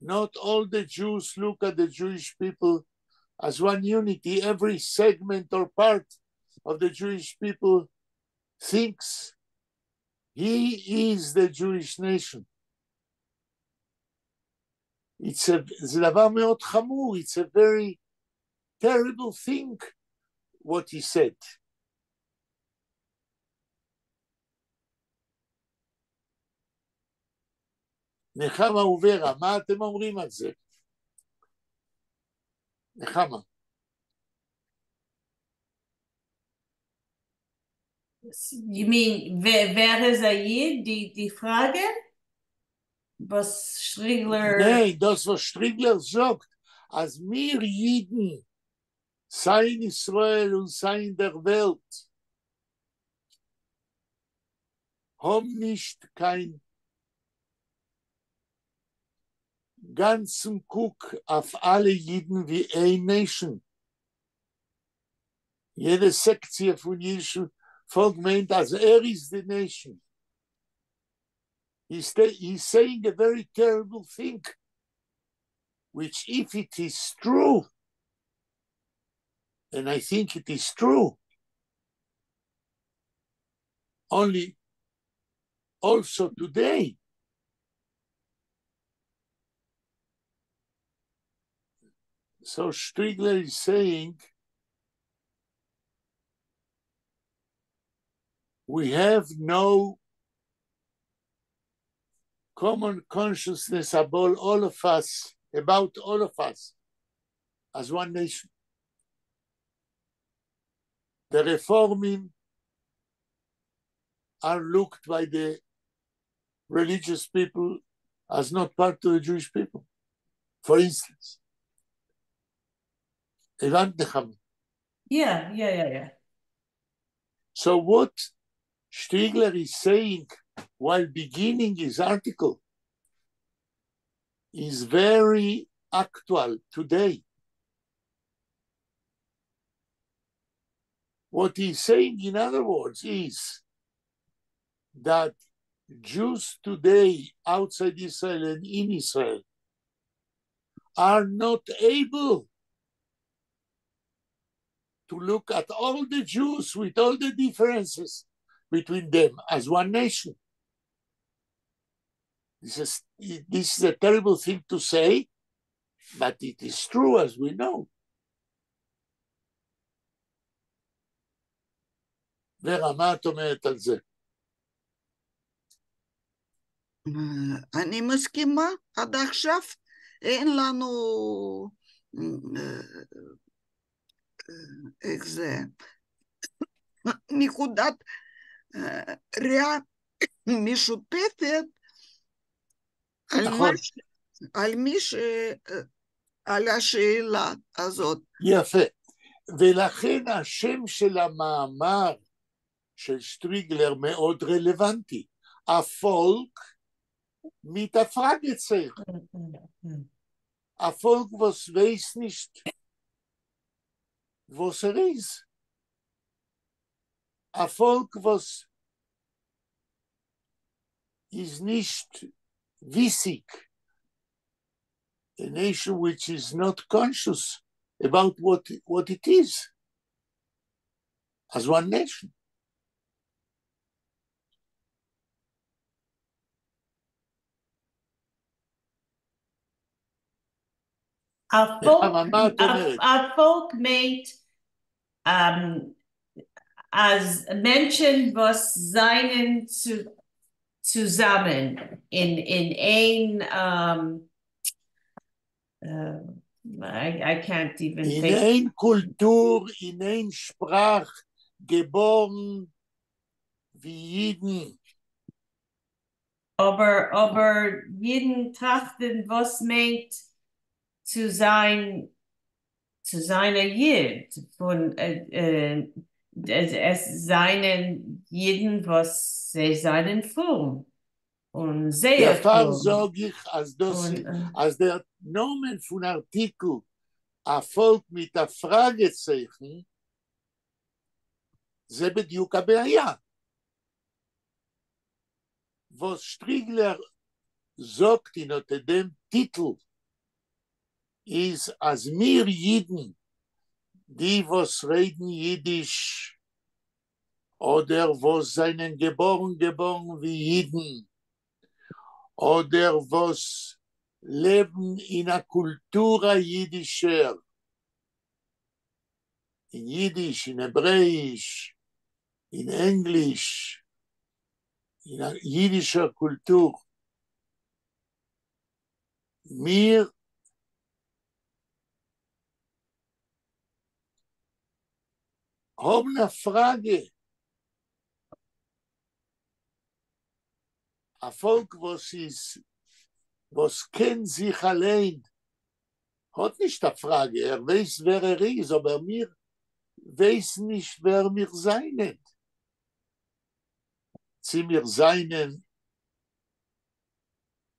Not all the Jews look at the Jewish people as one unity. Every segment or part of the Jewish people thinks he is the Jewish nation. זה דבר מאוד חמור. It's a very terrible thing, what he said. נחמה ורה, מה אתם אומרים על זה? נחמה. You mean, wer ist die Frage? Was Striegler... Nein, das, was Striegler sagt, als wir Jiden, sei in Israel und sei in der Welt, haben nicht kein ganzen Guck auf alle Jiden wie ein Nation. Jede Sektion von jüdischem Volk meint, als ist the nation. He's saying a very terrible thing, which if it is true, and I think it is true, only also today, so Striegler is saying, we have no common consciousness about all of us as one nation. The Reformim are looked by the religious people as not part of the Jewish people. For instance, הבנת נחמה? Yeah. So what Striegler is saying while beginning his article is very actual today. What he's saying, in other words, is that Jews today outside Israel and in Israel are not able to look at all the Jews with all the differences between them as one nation. This is a terrible thing to say, but it is true, as we know. ורה, מה את אומרת על זה? אני מסכימה, עד עכשיו אין לנו, איך זה, נקודת ראייה משותפת על השאלה הזאת. יפה. ולכן השם של המאמר של שטריגלר מאוד רלוונטי. הפולק mit der Fragezeichen. Volk, was weiß nicht, was ist. Volk, was ist nicht wissig. A nation which is not conscious about what it is as one nation. A folk meint as Menschen, was seinen zusammen in ein I can't even in think. ein Kultur, in ein Sprach, geboren wie Jiden. Aber jeden trachten, was meint zu sein ein Jid, von es seinen Jeden, was sie seinen Form und sehr Dafür sage ich, als der Nomen von Artikel Volk mit der Fragezeichen, זה בדיוק הבעיה. Was Striegler sagt unter dem Titel ist, als wir Jiden, die was reden Jiddisch oder was seinen geboren wie Jiden oder was leben in einer Kultur jiddischer, in Jiddisch, in Hebräisch, in Englisch, in einer jiddischer Kultur. Wir haben eine Frage. Ein Volk, was kennt sich allein, hat nicht eine Frage. Weiß, wer ist, aber wir weiß nicht, wer wir seien. Sie wir seien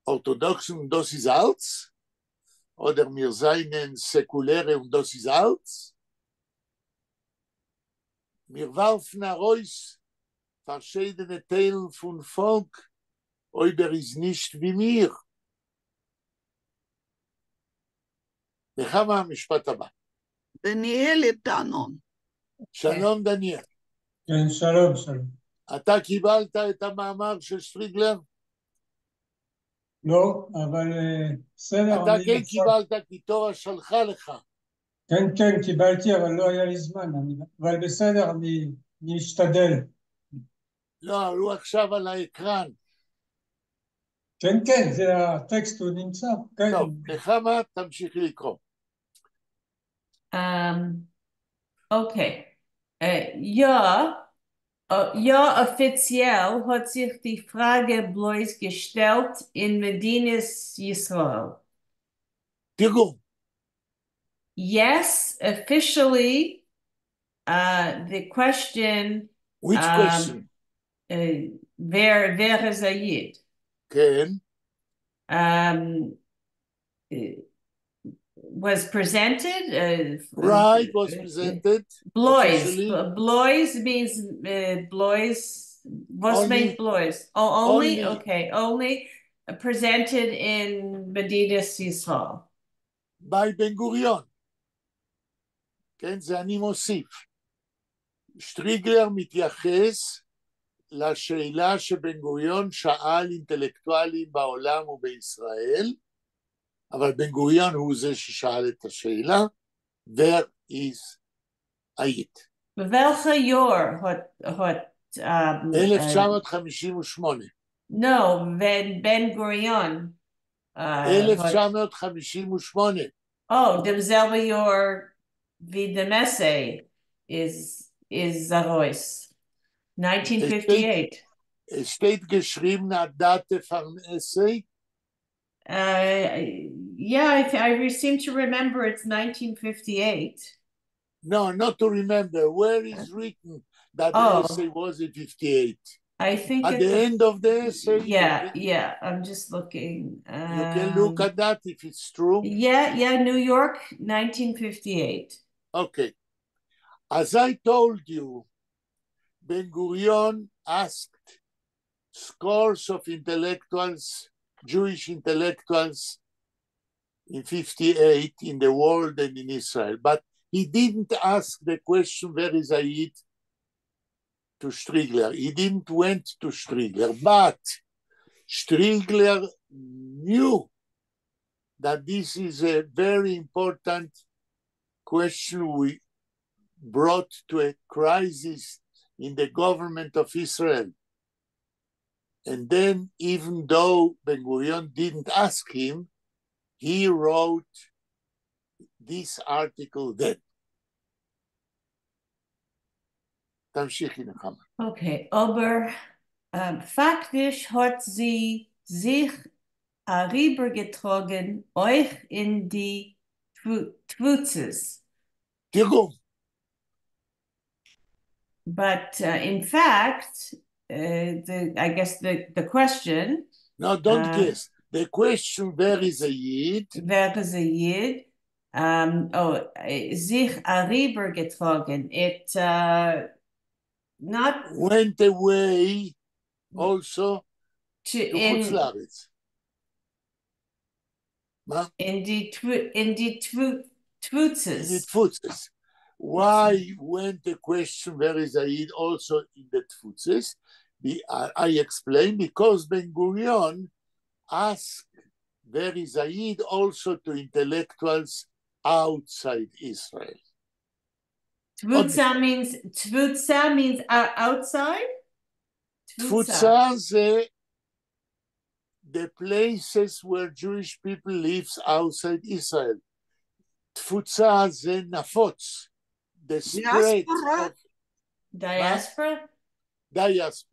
Orthodoxen und das ist alles, oder wir seien Säkuläre und das ist alles. Wir werfen heraus verschiedene Teile von Volk, aber ist nicht wie mir. נחמה המשפט הבא. דניאל איתנו. שלום דניאל. כן, שלום. אתה קיבלת את המאמר של שטריגלר? לא, אבל בסדר. אתה כן קיבלת, כי תורה שלחה לך. כן, קיבלתי, אבל לא היה לי זמן. אבל בסדר, אני אשתדל. לא, הוא עכשיו על האקרן. כן, זה הטקסט, הוא נמצא. טוב, נחמה, תמשיכי לקרוא. Okay. Ja, offiziell hat sich die Frage bloß gestellt in Medinas Israel. תרגום. Yes, officially, the question, Which question? wer is a Yid? כן. Was presented. Right, was presented. Blois. Officially. Blois means Blois. Was Only. means Blois? Oh, only? Only. Okay, only presented in Medinas Yisrael. by בן גוריון. כן, זה אני מוסיף. שטריגלר מתייחס לשאלה שבן גוריון שאל אינטלקטואלים בעולם ובישראל, אבל בן גוריון הוא זה ששאל את השאלה, where is היית? Welke jaar had 1958. no, when Ben Gurion 1958. Oh, dezelfde jaar wie de Messe is Zarois. 1958. steht geschrieben a date van essay? Yeah, I seem to remember it's 1958. No, not to remember. Where is written that the essay was in 58? I think at the end of the essay. Yeah. I'm just looking. You can look at that if it's true. Yeah, New York, 1958. Okay. As I told you, Ben Gurion asked scores of intellectuals, Jewish intellectuals, in 58 in the world and in Israel, but he didn't ask the question, where is Ayid, to Strigler. He didn't went to Strigler, but Strigler knew that this is a very important question we brought to a crisis in the government of Israel. And then, even though Ben Gurion didn't ask him, he wrote this article then. Okay, aber faktisch hat sie sich herübergetragen euch in die Twutzes. But in fact, I guess the question. No, don't guess. The question, where is a Yid? Where is a Yid? Sich herübergetragen. It not went away also to Chutz La'aretz. In die Tfutzes. Why went the question, where is Ayid, also in the Tfutzes? I explained, because Ben Gurion asked, where is Ayid, also to intellectuals outside Israel. Tvutza means outside? Tvutza, the places where Jewish people live outside Israel. Tfutza ze nafotz, the spread of diaspora,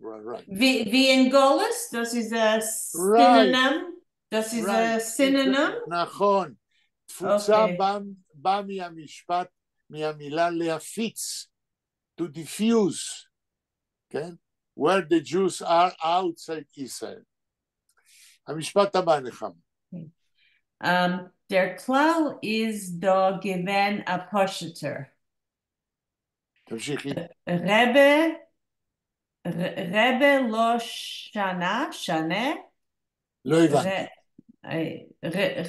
right. Wie in Golis, das ist a synonym. Das ist a synonym. נכון. תפוצה בא מהמשפט, מהמילה להפיץ, to diffuse, כן? Where the Jews are outside Israel. המשפט הבא נחם. Der Klau ist da gewesen a Posheter. תמשיכי. Rebbe lo shana. לא הבנתי.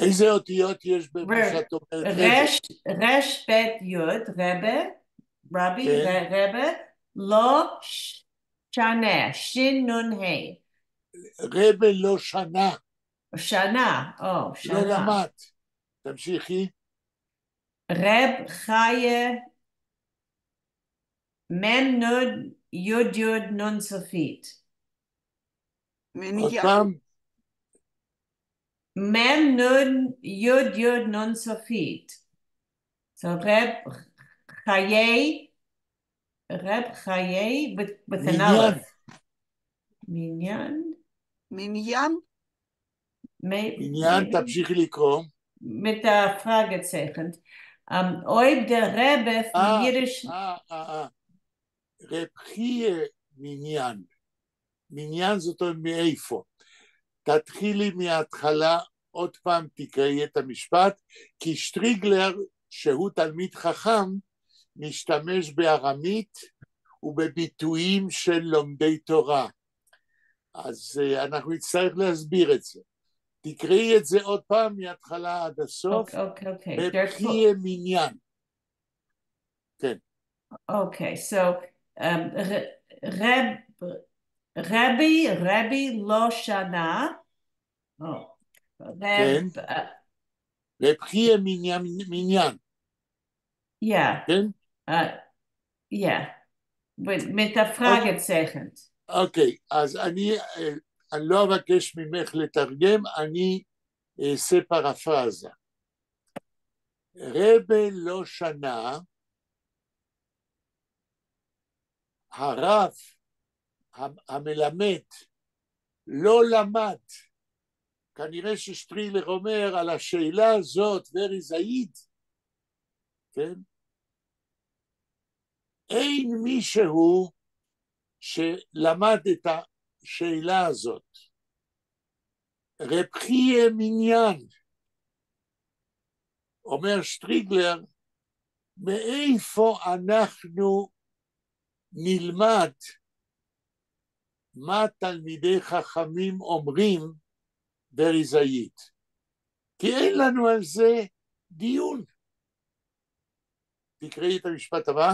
איזה אותיות יש במה שאת אומרת? רש בית יוד, רבי, רבה, לא שנה, שין נון ה'. רבה לא שנה. שנה. לא למד. תמשיכי. רב חיה מם נוד יוד נון סופית. עוד פעם. מם נון יוד נון סופית. So רב חיי with an aleph. מניין, תמשיכי לקרוא. mit der Fragezeichen. Ob der Rebbe von Yiddish... רב חייה מניין. מניין זאת אומרת מאיפה. תתחילי מההתחלה, עוד פעם תקראי את המשפט, כי שטריגלר, שהוא תלמיד חכם, משתמש בארמית ובביטויים של לומדי תורה. אז אנחנו נצטרך להסביר את זה. תקראי את זה עוד פעם מההתחלה עד הסוף. בבחי מניין. כן. Okay, so Rabbi lo shana. Oh, כן. בבחי מניין. Yeah. כן? Yeah. mit der Fragezeichen. אוקיי, אז אני לא אבקש ממך לתרגם, אני אעשה פרפרזה. רבי לא שנה, הרב המלמד לא למד, כנראה ששטרילר אומר על השאלה הזאת, ורי זעיד, כן? אין מישהו שלמד את השאלה הזאת. רב חייה מניין, אומר שטריגלר, מאיפה אנחנו נלמד מה תלמידי חכמים אומרים בריזאית? כי אין לנו על זה דיון. תקראי את המשפט הבא.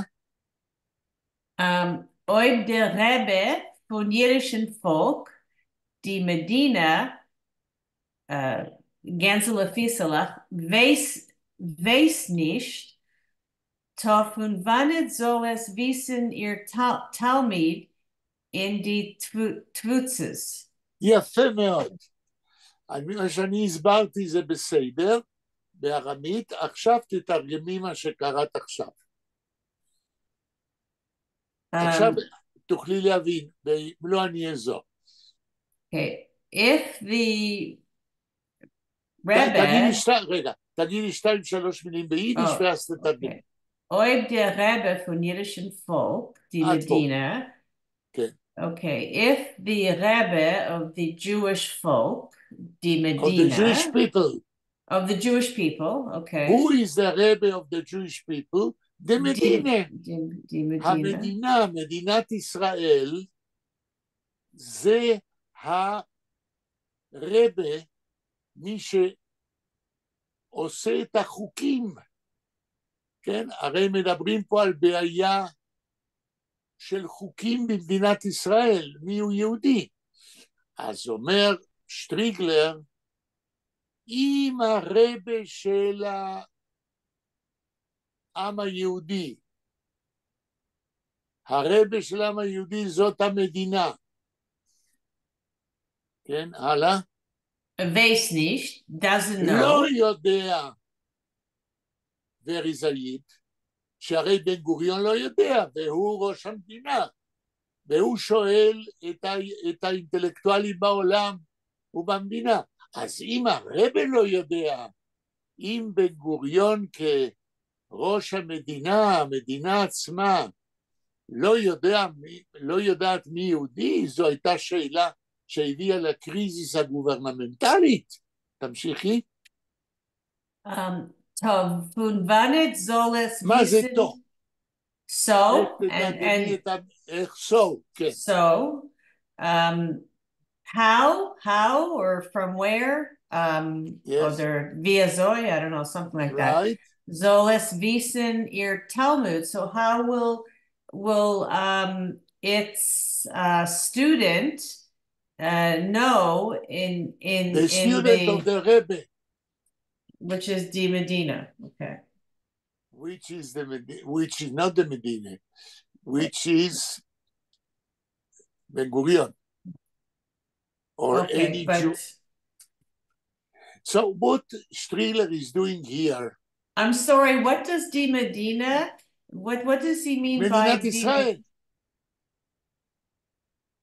Ob der Rebbe von jiddischen Volk die Medina Gänzele Fieselach weiß nicht, doch von wann soll es wissen ihr Talmud in die Twutzes? יפה מאוד. מה שאני הסברתי זה בסדר, בארמית, עכשיו תתרגמי מה שקראת עכשיו. עכשיו תוכלי להבין, לא אני אעזור. Okay, if the Rebbe... תגידי 2-3 מילים ביידיש ואז תתרגם. Ob der Rebbe von jiddischen Volk, die Medina... Okay. Okay, if the Rebbe of the Jewish folk, die Medina... Of the Jewish people. Of the Jewish people, okay. Who is the Rebbe of the Jewish people? The Medina. Die Medina. המדינה, מדינת ישראל, זה הרבה, מי שעושה את החוקים, כן? הרי מדברים פה על בעיה של חוקים במדינת ישראל, מי הוא יהודי. אז אומר שטריגלר, אם הרבה של העם היהודי, הרבה של העם היהודי זאת המדינה. כן, הלאה. Weiß nicht, doesn't know. לא יודע וריזאית, שהרי בן גוריון לא יודע, והוא ראש המדינה, והוא שואל את האינטלקטואלים בעולם ובמדינה. אז אם הרבה לא יודע, אם בן גוריון כראש המדינה, המדינה עצמה, לא יודעת מי יהודי, זו הייתה שאלה שהביאה לקריזיס הגוברנמנטלית. תמשיכי. טוב, von wann soll es מה זה טוב? So, איך so, כן. So, how or from where? Yes. Or via Zoe, I don't know, something like Right. that. Soll es wissen ihr Talmud? So how will its student know in the student of the Rebbe, which is the Medina, okay, which is not the Medina, which is Ben Gurion or okay, any but... Jew. So what Strehler is doing here? I'm sorry, what does the Medina? What does he mean by Israel?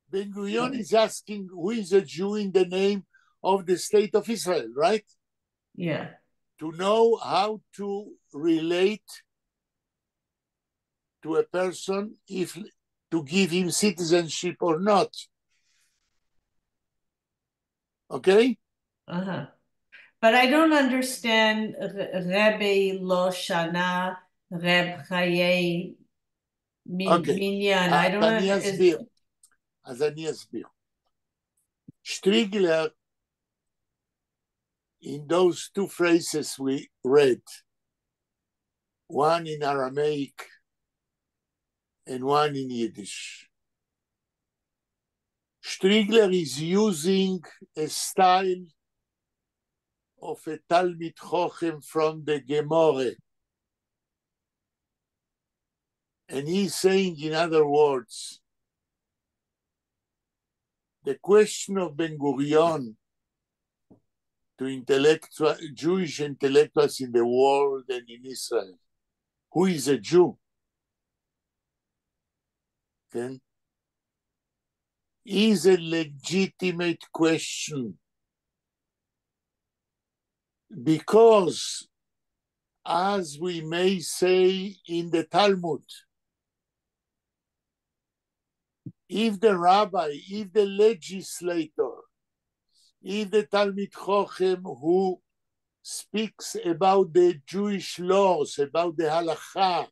Ben Gurion is asking who is a Jew in the name of the state of Israel, right? Yeah. to know how to relate to a person, if to give him citizenship or not. Okay? Uh-huh. But I don't understand Rebbe Lo Shana, Reb Chaye Okay. Minyan. I don't know. אז אני אסביר. שטריגלר, in those two phrases we read, one in Aramaic and one in Yiddish, Strigler is using a style of a Talmid Chochem from the Gemara. And he's saying, in other words, the question of Ben Gurion to Jewish intellectuals in the world and in Israel, who is a Jew? Okay? Is a legitimate question, because, as we may say in the Talmud, if the rabbi, if the legislator, if the Talmid Chochem who speaks about the Jewish laws, about the halacha,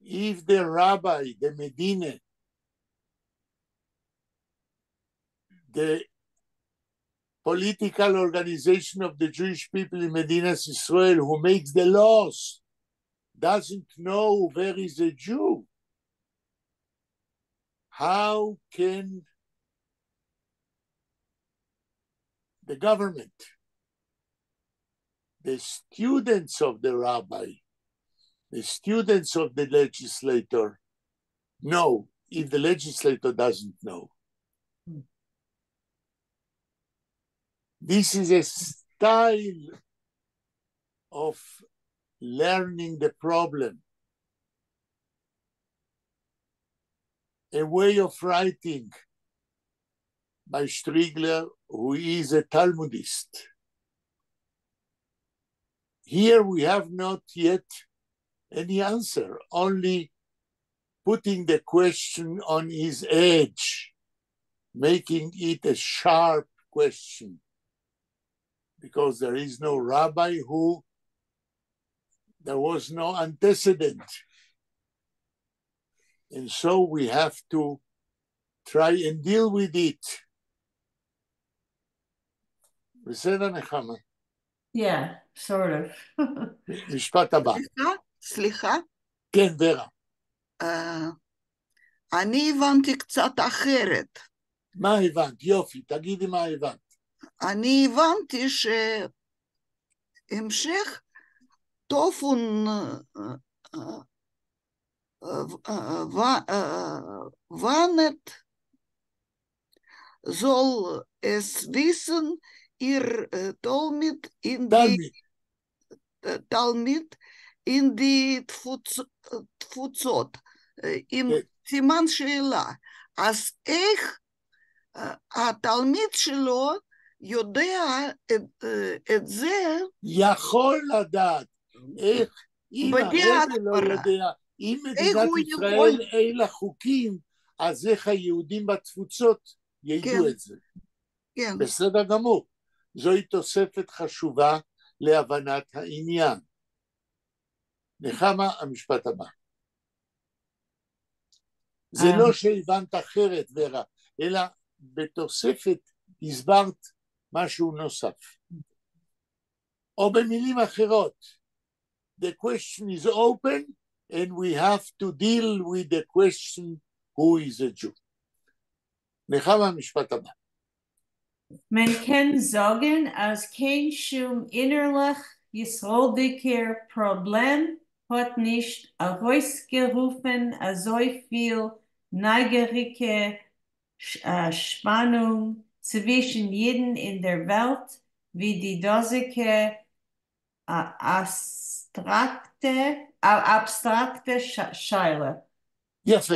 if the rabbi, the Medina, the political organization of the Jewish people in Medinas Israel who makes the laws, doesn't know where is a Jew, how can the government, the students of the rabbi, the students of the legislator know if the legislator doesn't know? This is a style of learning the problem, a way of writing by Strigler, who is a Talmudist. Here we have not yet any answer, only putting the question on his edge, making it a sharp question, because there is no rabbi who, there was no antecedent. And so we have to try and deal with it. בסדר, נחמה? Yeah, sort of. משפט הבא. סליחה? כן, ורה. אני הבנתי קצת אחרת. מה הבנת? יופי, תגידי מה הבנת. אני הבנתי שהמשך טופון wannet soll es wissen, ihr Talmid in die תפוצות, עם סימן שאלה. אז איך התלמיד שלו יודע את זה? יכול לדעת. איך, אם הרב לא יודע, אם מדינת ישראל אין לה חוקים, אז איך היהודים בתפוצות ידעו את זה. כן. בסדר גמור. זוהי תוספת חשובה להבנת העניין. נחמה, המשפט הבא. זה לא שהבנת אחרת, ורה, אלא בתוספת הסברת משהו נוסף. או במילים אחרות, the question is open, and we have to deal with the question, who is a Jew? נחמה, המשפט הבא. Man kann sagen, als kein Schum innerlich jesrodiker Problem hat nicht herausgerufen, so viel neugierige Spannung zwischen jeden in der Welt, wie die dosige abstrakte Scheile. יפה.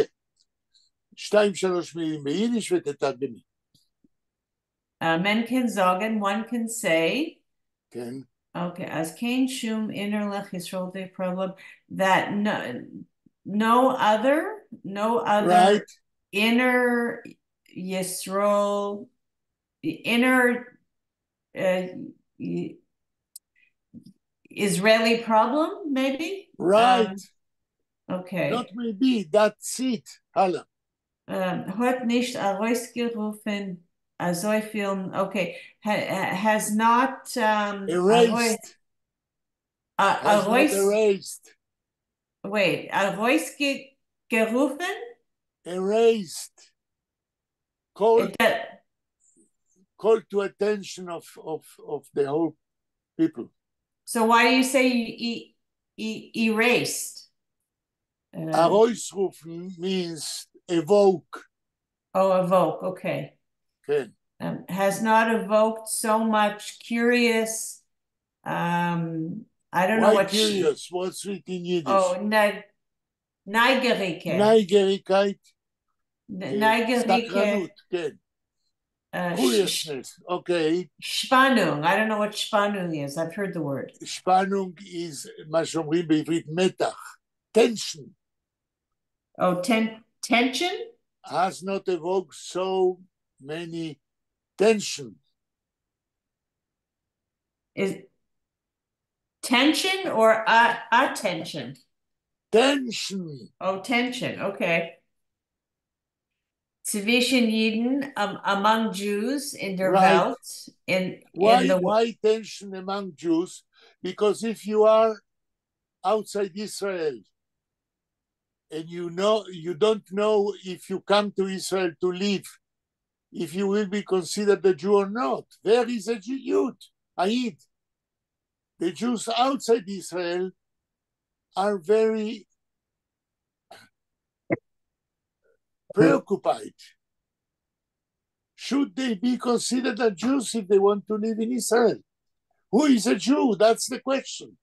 2-3 מילים ביידיש ותתרגמי. Men can sagen, one can say. כן. Okay, as kein shum innerlich Yisrael the problem that no other Right. inner Yisrael inner Israeli problem maybe Right. okay Not maybe, that's it. Hala. Hat nicht herausgerufen so viel okay has not Erased. Has not erased. wait gerufen Erased. Call to attention of the whole people. So why do you say erased? Herausrufen means evoke. Oh, evoke. Okay. Okay. Has not evoked so much curious. I don't know Why what. curious? What's it in Yiddish? Oh, Neugierige. Neugierigkeit. Neugierige. סקרנות, כן. Curiousness, okay. Spannung. I don't know what Spannung is. I've heard the word. Spannung is מה שאומרים בעברית מתח. Tension. Oh, tension? Has not evoked so many tension. Is tension or attention? Tension. Oh, tension. Okay. Zwischen Juden, among Jews in der Welt. Why tension among Jews? Because if you are outside Israel and you don't know if you come to Israel to live, if you will be considered a Jew or not. There is a Yid, a Yid. The Jews outside Israel are very preoccupied. Should they be considered as Jews if they want to live in Israel? Who is a Jew? That's the question.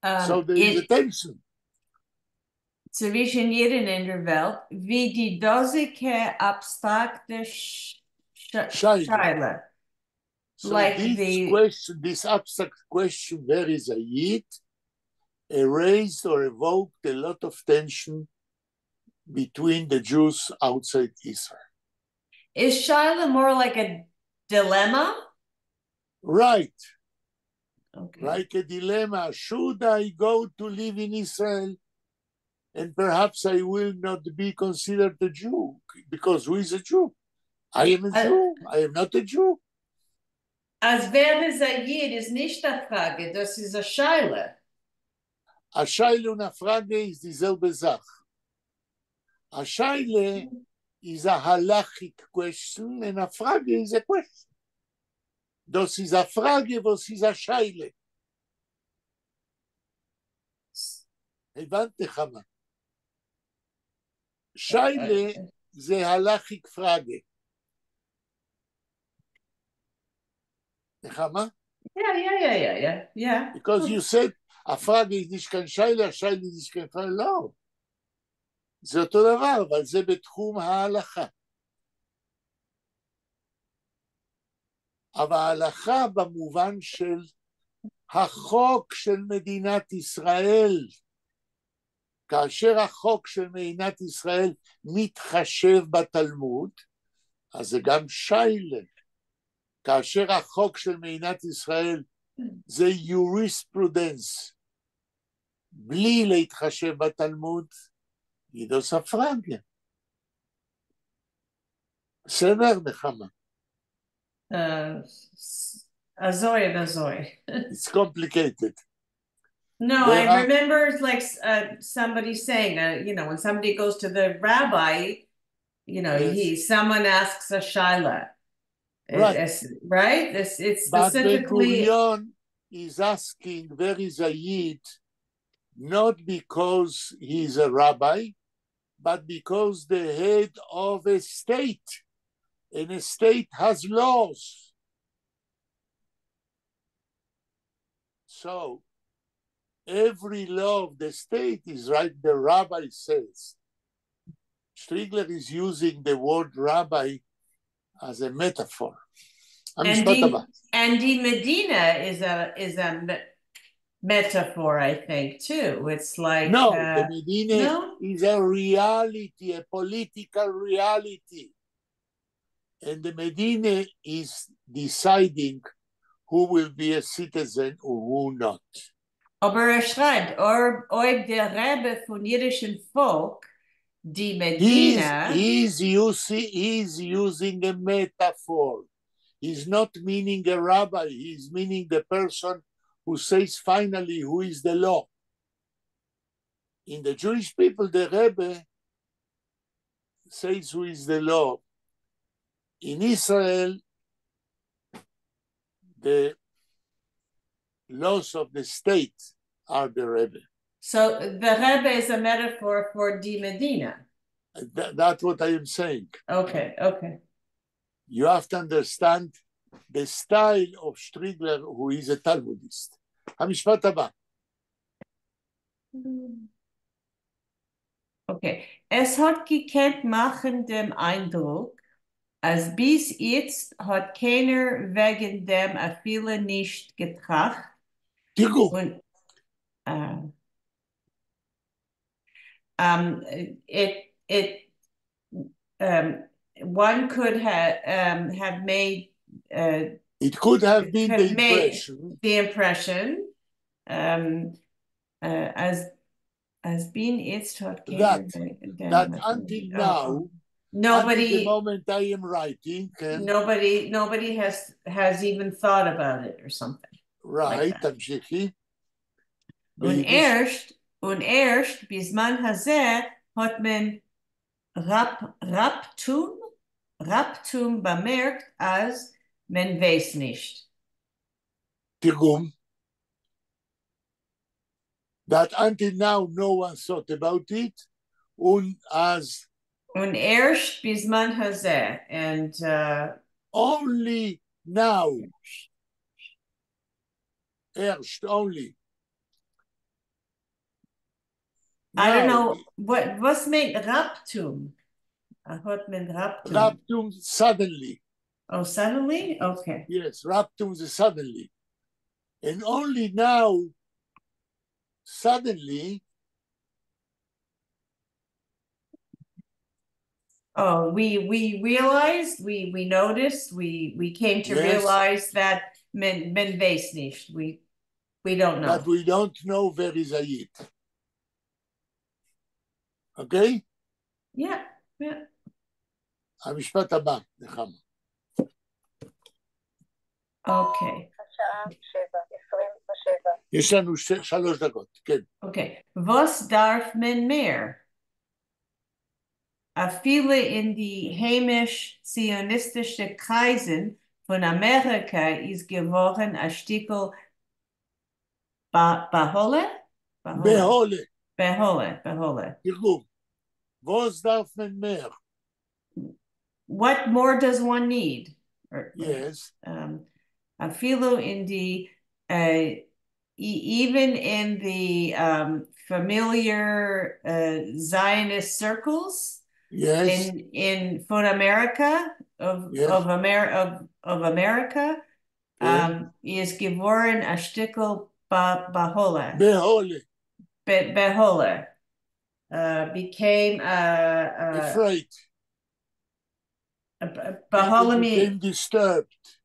So there is a tension. Zwischen Jeden in der Welt, wie die dosige abstrakte Scheile. So like this abstract question, where is a Yid, erased or evoked a lot of tension between the Jews outside Israel. Is Shaila more like a dilemma? Right. Okay. Like a dilemma. Should I go to live in Israel and perhaps I will not be considered a Jew? Because who is a Jew? I am a Jew. I am not a Jew. As wer ist a Yid ist nicht die Frage, das ist a Shaila. A Shaila und a Frage ist dieselbe Sache. A Shaila is a halachic question and a Frage is a question. Das ist a Frage, was ist a Shaila. הבנתי חמה. Shaila זה halachic Frage. נחמה? Yeah. Because you said, a Frage ist nicht kein Shaila, a Shaila ist nicht kein Frage. לא. זה אותו דבר, אבל זה בתחום ההלכה. אבל ההלכה במובן של החוק של מדינת ישראל, כאשר החוק של מדינת ישראל מתחשב בתלמוד, אז זה גם שיילה. כאשר החוק של מדינת ישראל זה יוריספרודנס, בלי להתחשב בתלמוד, יידוס הפרגיה. בסדר, נחמה? Azoi. It's complicated. No, I remember like somebody saying, when somebody goes to the rabbi, yes. Someone asks a shaila. Right. Right? It's specifically. But Ben-Gurion is asking where is a Yid, not because he's a rabbi, but because the head of a state, and a state has laws. So every law of the state is right, the rabbi says. Strigler is using the word rabbi as a metaphor. And the Medina is a metaphor, I think, too. It's like no, the Medina is a reality, a political reality. And the Medina is deciding who will be a citizen or who not. Aber schreibt, ob der Rebbe von jüdischen Volk, die Medina... He's using a metaphor. He's not meaning a rabbi. He's meaning the person who says finally who is the law. In the Jewish people, the Rebbe says who is the law. In Israel, the laws of the state are the Rebbe. So the Rebbe is a metaphor for the Medina. That's what I am saying. Okay. You have to understand the style of Striegler, who is a Talmudist. המשפט הבא. Okay. Es hat gekannt machen dem Eindruck, als bis jetzt hat keiner wegen dem a viele nicht getracht. תראו. One could have made it could have been the impression as being it's taught that until now, nobody until the moment I am writing, nobody has even thought about it or something. Right, תמשיכי. Und erst bis man הזה hat man Raptum bemerkt, als man weiß nicht. תרגום. That until now no one thought about it, und erst bis man הזה, and only now, erst only. I don't know what's meant Raptum. Hat man Raptum? Raptum suddenly. Oh, suddenly? Okay. Yes, Raptum suddenly. And only now, suddenly. Oh, we realized, we noticed, we came to realize that men weiß nicht. We don't know. That we don't know where is Ayit. Okay? Yeah. המשפט הבא, נחמה. אוקיי. יש לנו 3 דקות, כן. אוקיי. Was darf man mehr? Viele in die heimisch-zionistische Kreisen von Amerika ist geworden ein Stückel Behole. תרגום. Was darf man mehr? What more does one need? Yes. Afilo in the even in the familiar Zionist circles. Yes. In for America of America is geworden a Stückel Behole. Behole. Became afraid. became disturbed.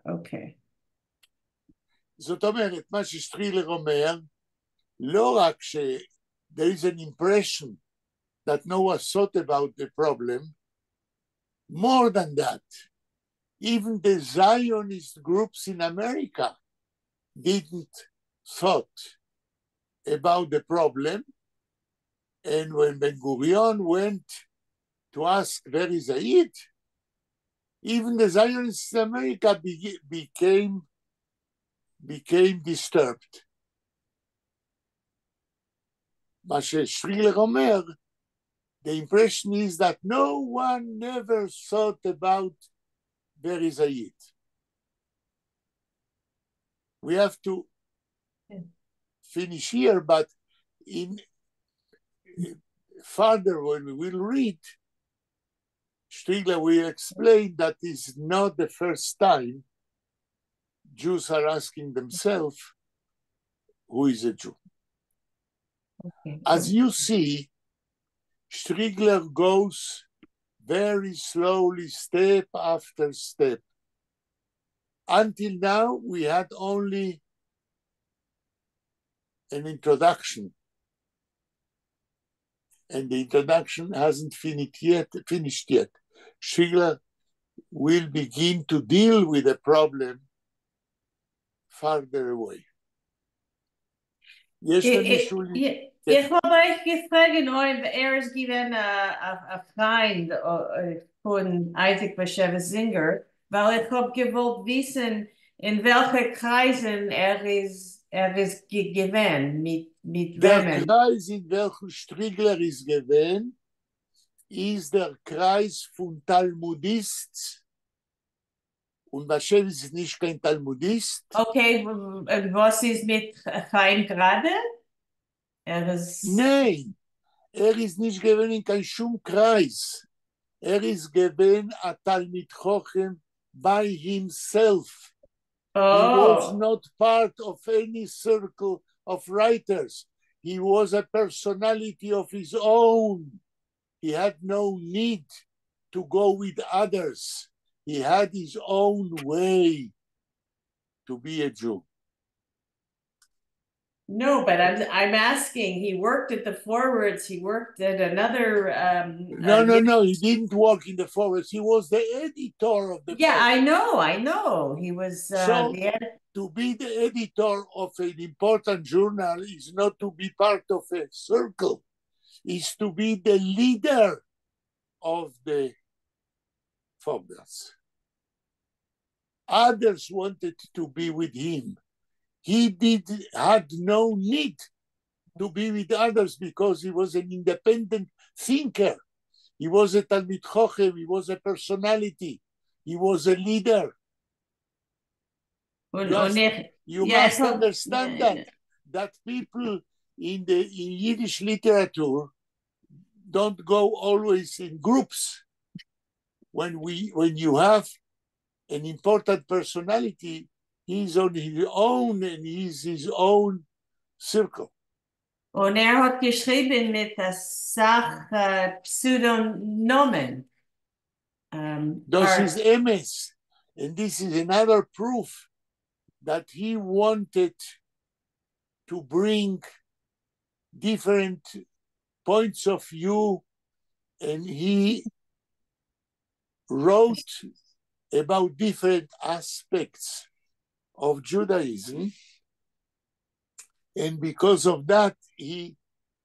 Okay. זאת אומרת, מה ששטרילר אומר, לא רק there is an impression that no one thought about the problem, more than that, even the Zionist groups in America didn't thought about the problem. And when Ben-Gurion went to ask where is Ayit, even the Zionists in America became disturbed. מה ששטרילר אומר, the impression is that no one never thought about where is Ayit. We have to finish here, but in further when we will read, Striegler will explain that is not the first time Jews are asking themselves, who is a Jew? Okay. As you see, Striegler goes very slowly, step after step. Until now, we had only an introduction. And the introduction hasn't finished yet. Striegler will begin to deal with the problem farther away. יש למישהו... Ich habe euch gefragt, ob ist gewesen ein Freund von Isaac Bashevis Singer, weil ich habe gewollt wissen, in welchen Kreisen ist gewesen, mit Der wem. Kreis, in welchem Striegler ist gewesen, ist der Kreis von Talmudist. Und Bashevis ist nicht kein Talmudist. Okay, und was ist mit Chaim gerade? Nein, ist nicht gewesen in kein Schumkreis. Ist gewesen a Talmid Chochem by himself. Oh. He was not part of any circle of writers. He was a personality of his own. He had no need to go with others. He had his own way to be a Jew. No, but I'm asking. He worked at the Forwards. He worked at another. No. He didn't work in the Forwards. He was the editor of the. Yeah, Forwards. I know. He was. So to be the editor of an important journal is not to be part of a circle. Is to be the leader of the Forwards. Others wanted to be with him. He had no need to be with others because he was an independent thinker. He was a Talmid Chochem. He was a personality. He was a leader. You must understand that people in Yiddish literature don't go always in groups. When you have an important personality, he's on his own and he's his own circle. Und hat geschrieben mit der Sache Pseudonomen. Das ist MS. And this is another proof that he wanted to bring different points of view, and he wrote about different aspects of Judaism, and because of that, he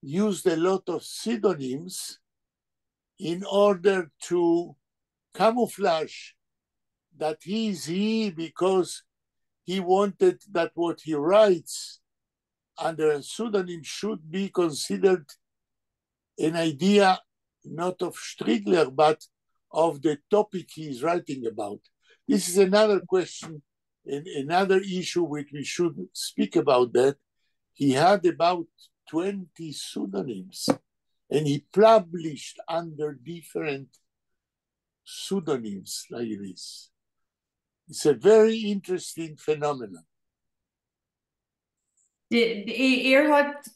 used a lot of pseudonyms in order to camouflage that he is he, because he wanted that what he writes under a pseudonym should be considered an idea not of Striegler, but of the topic he is writing about. This is another question, and another issue which we should speak about that. He had about 20 pseudonyms, and he published under different pseudonyms like this. It's a very interesting phenomenon. Hat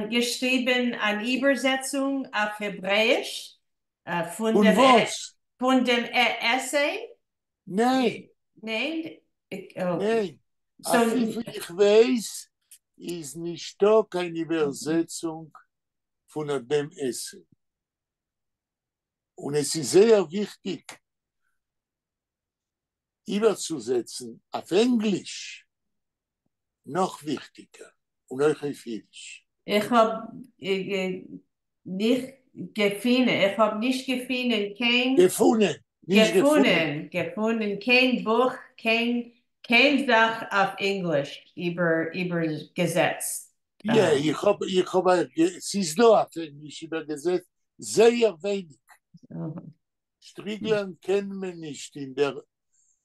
geschrieben eine Übersetzung auf Hebräisch von dem Essay? Nein. Nein? Nein. So, ich weiß, ist nicht da keine Übersetzung von dem Essay. Und es ist sehr wichtig, überzusetzen auf Englisch, noch wichtiger, und auch auf Yiddish. Ich habe nicht gefunden, kein Buch, kein Sach auf Englisch übergesetzt. Ja, ich hab, es ist da auf Englisch übergesetzt, sehr wenig. Striegler kennen wir nicht in der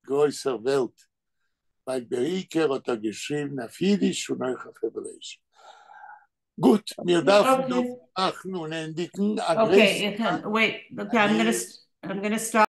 größeren Welt, weil Beriker hat geschrieben auf Yiddish und auch auf Hebräisch. Gut, wir dürfen noch machen und endigen. Okay, wait. Okay, I'm going to stop.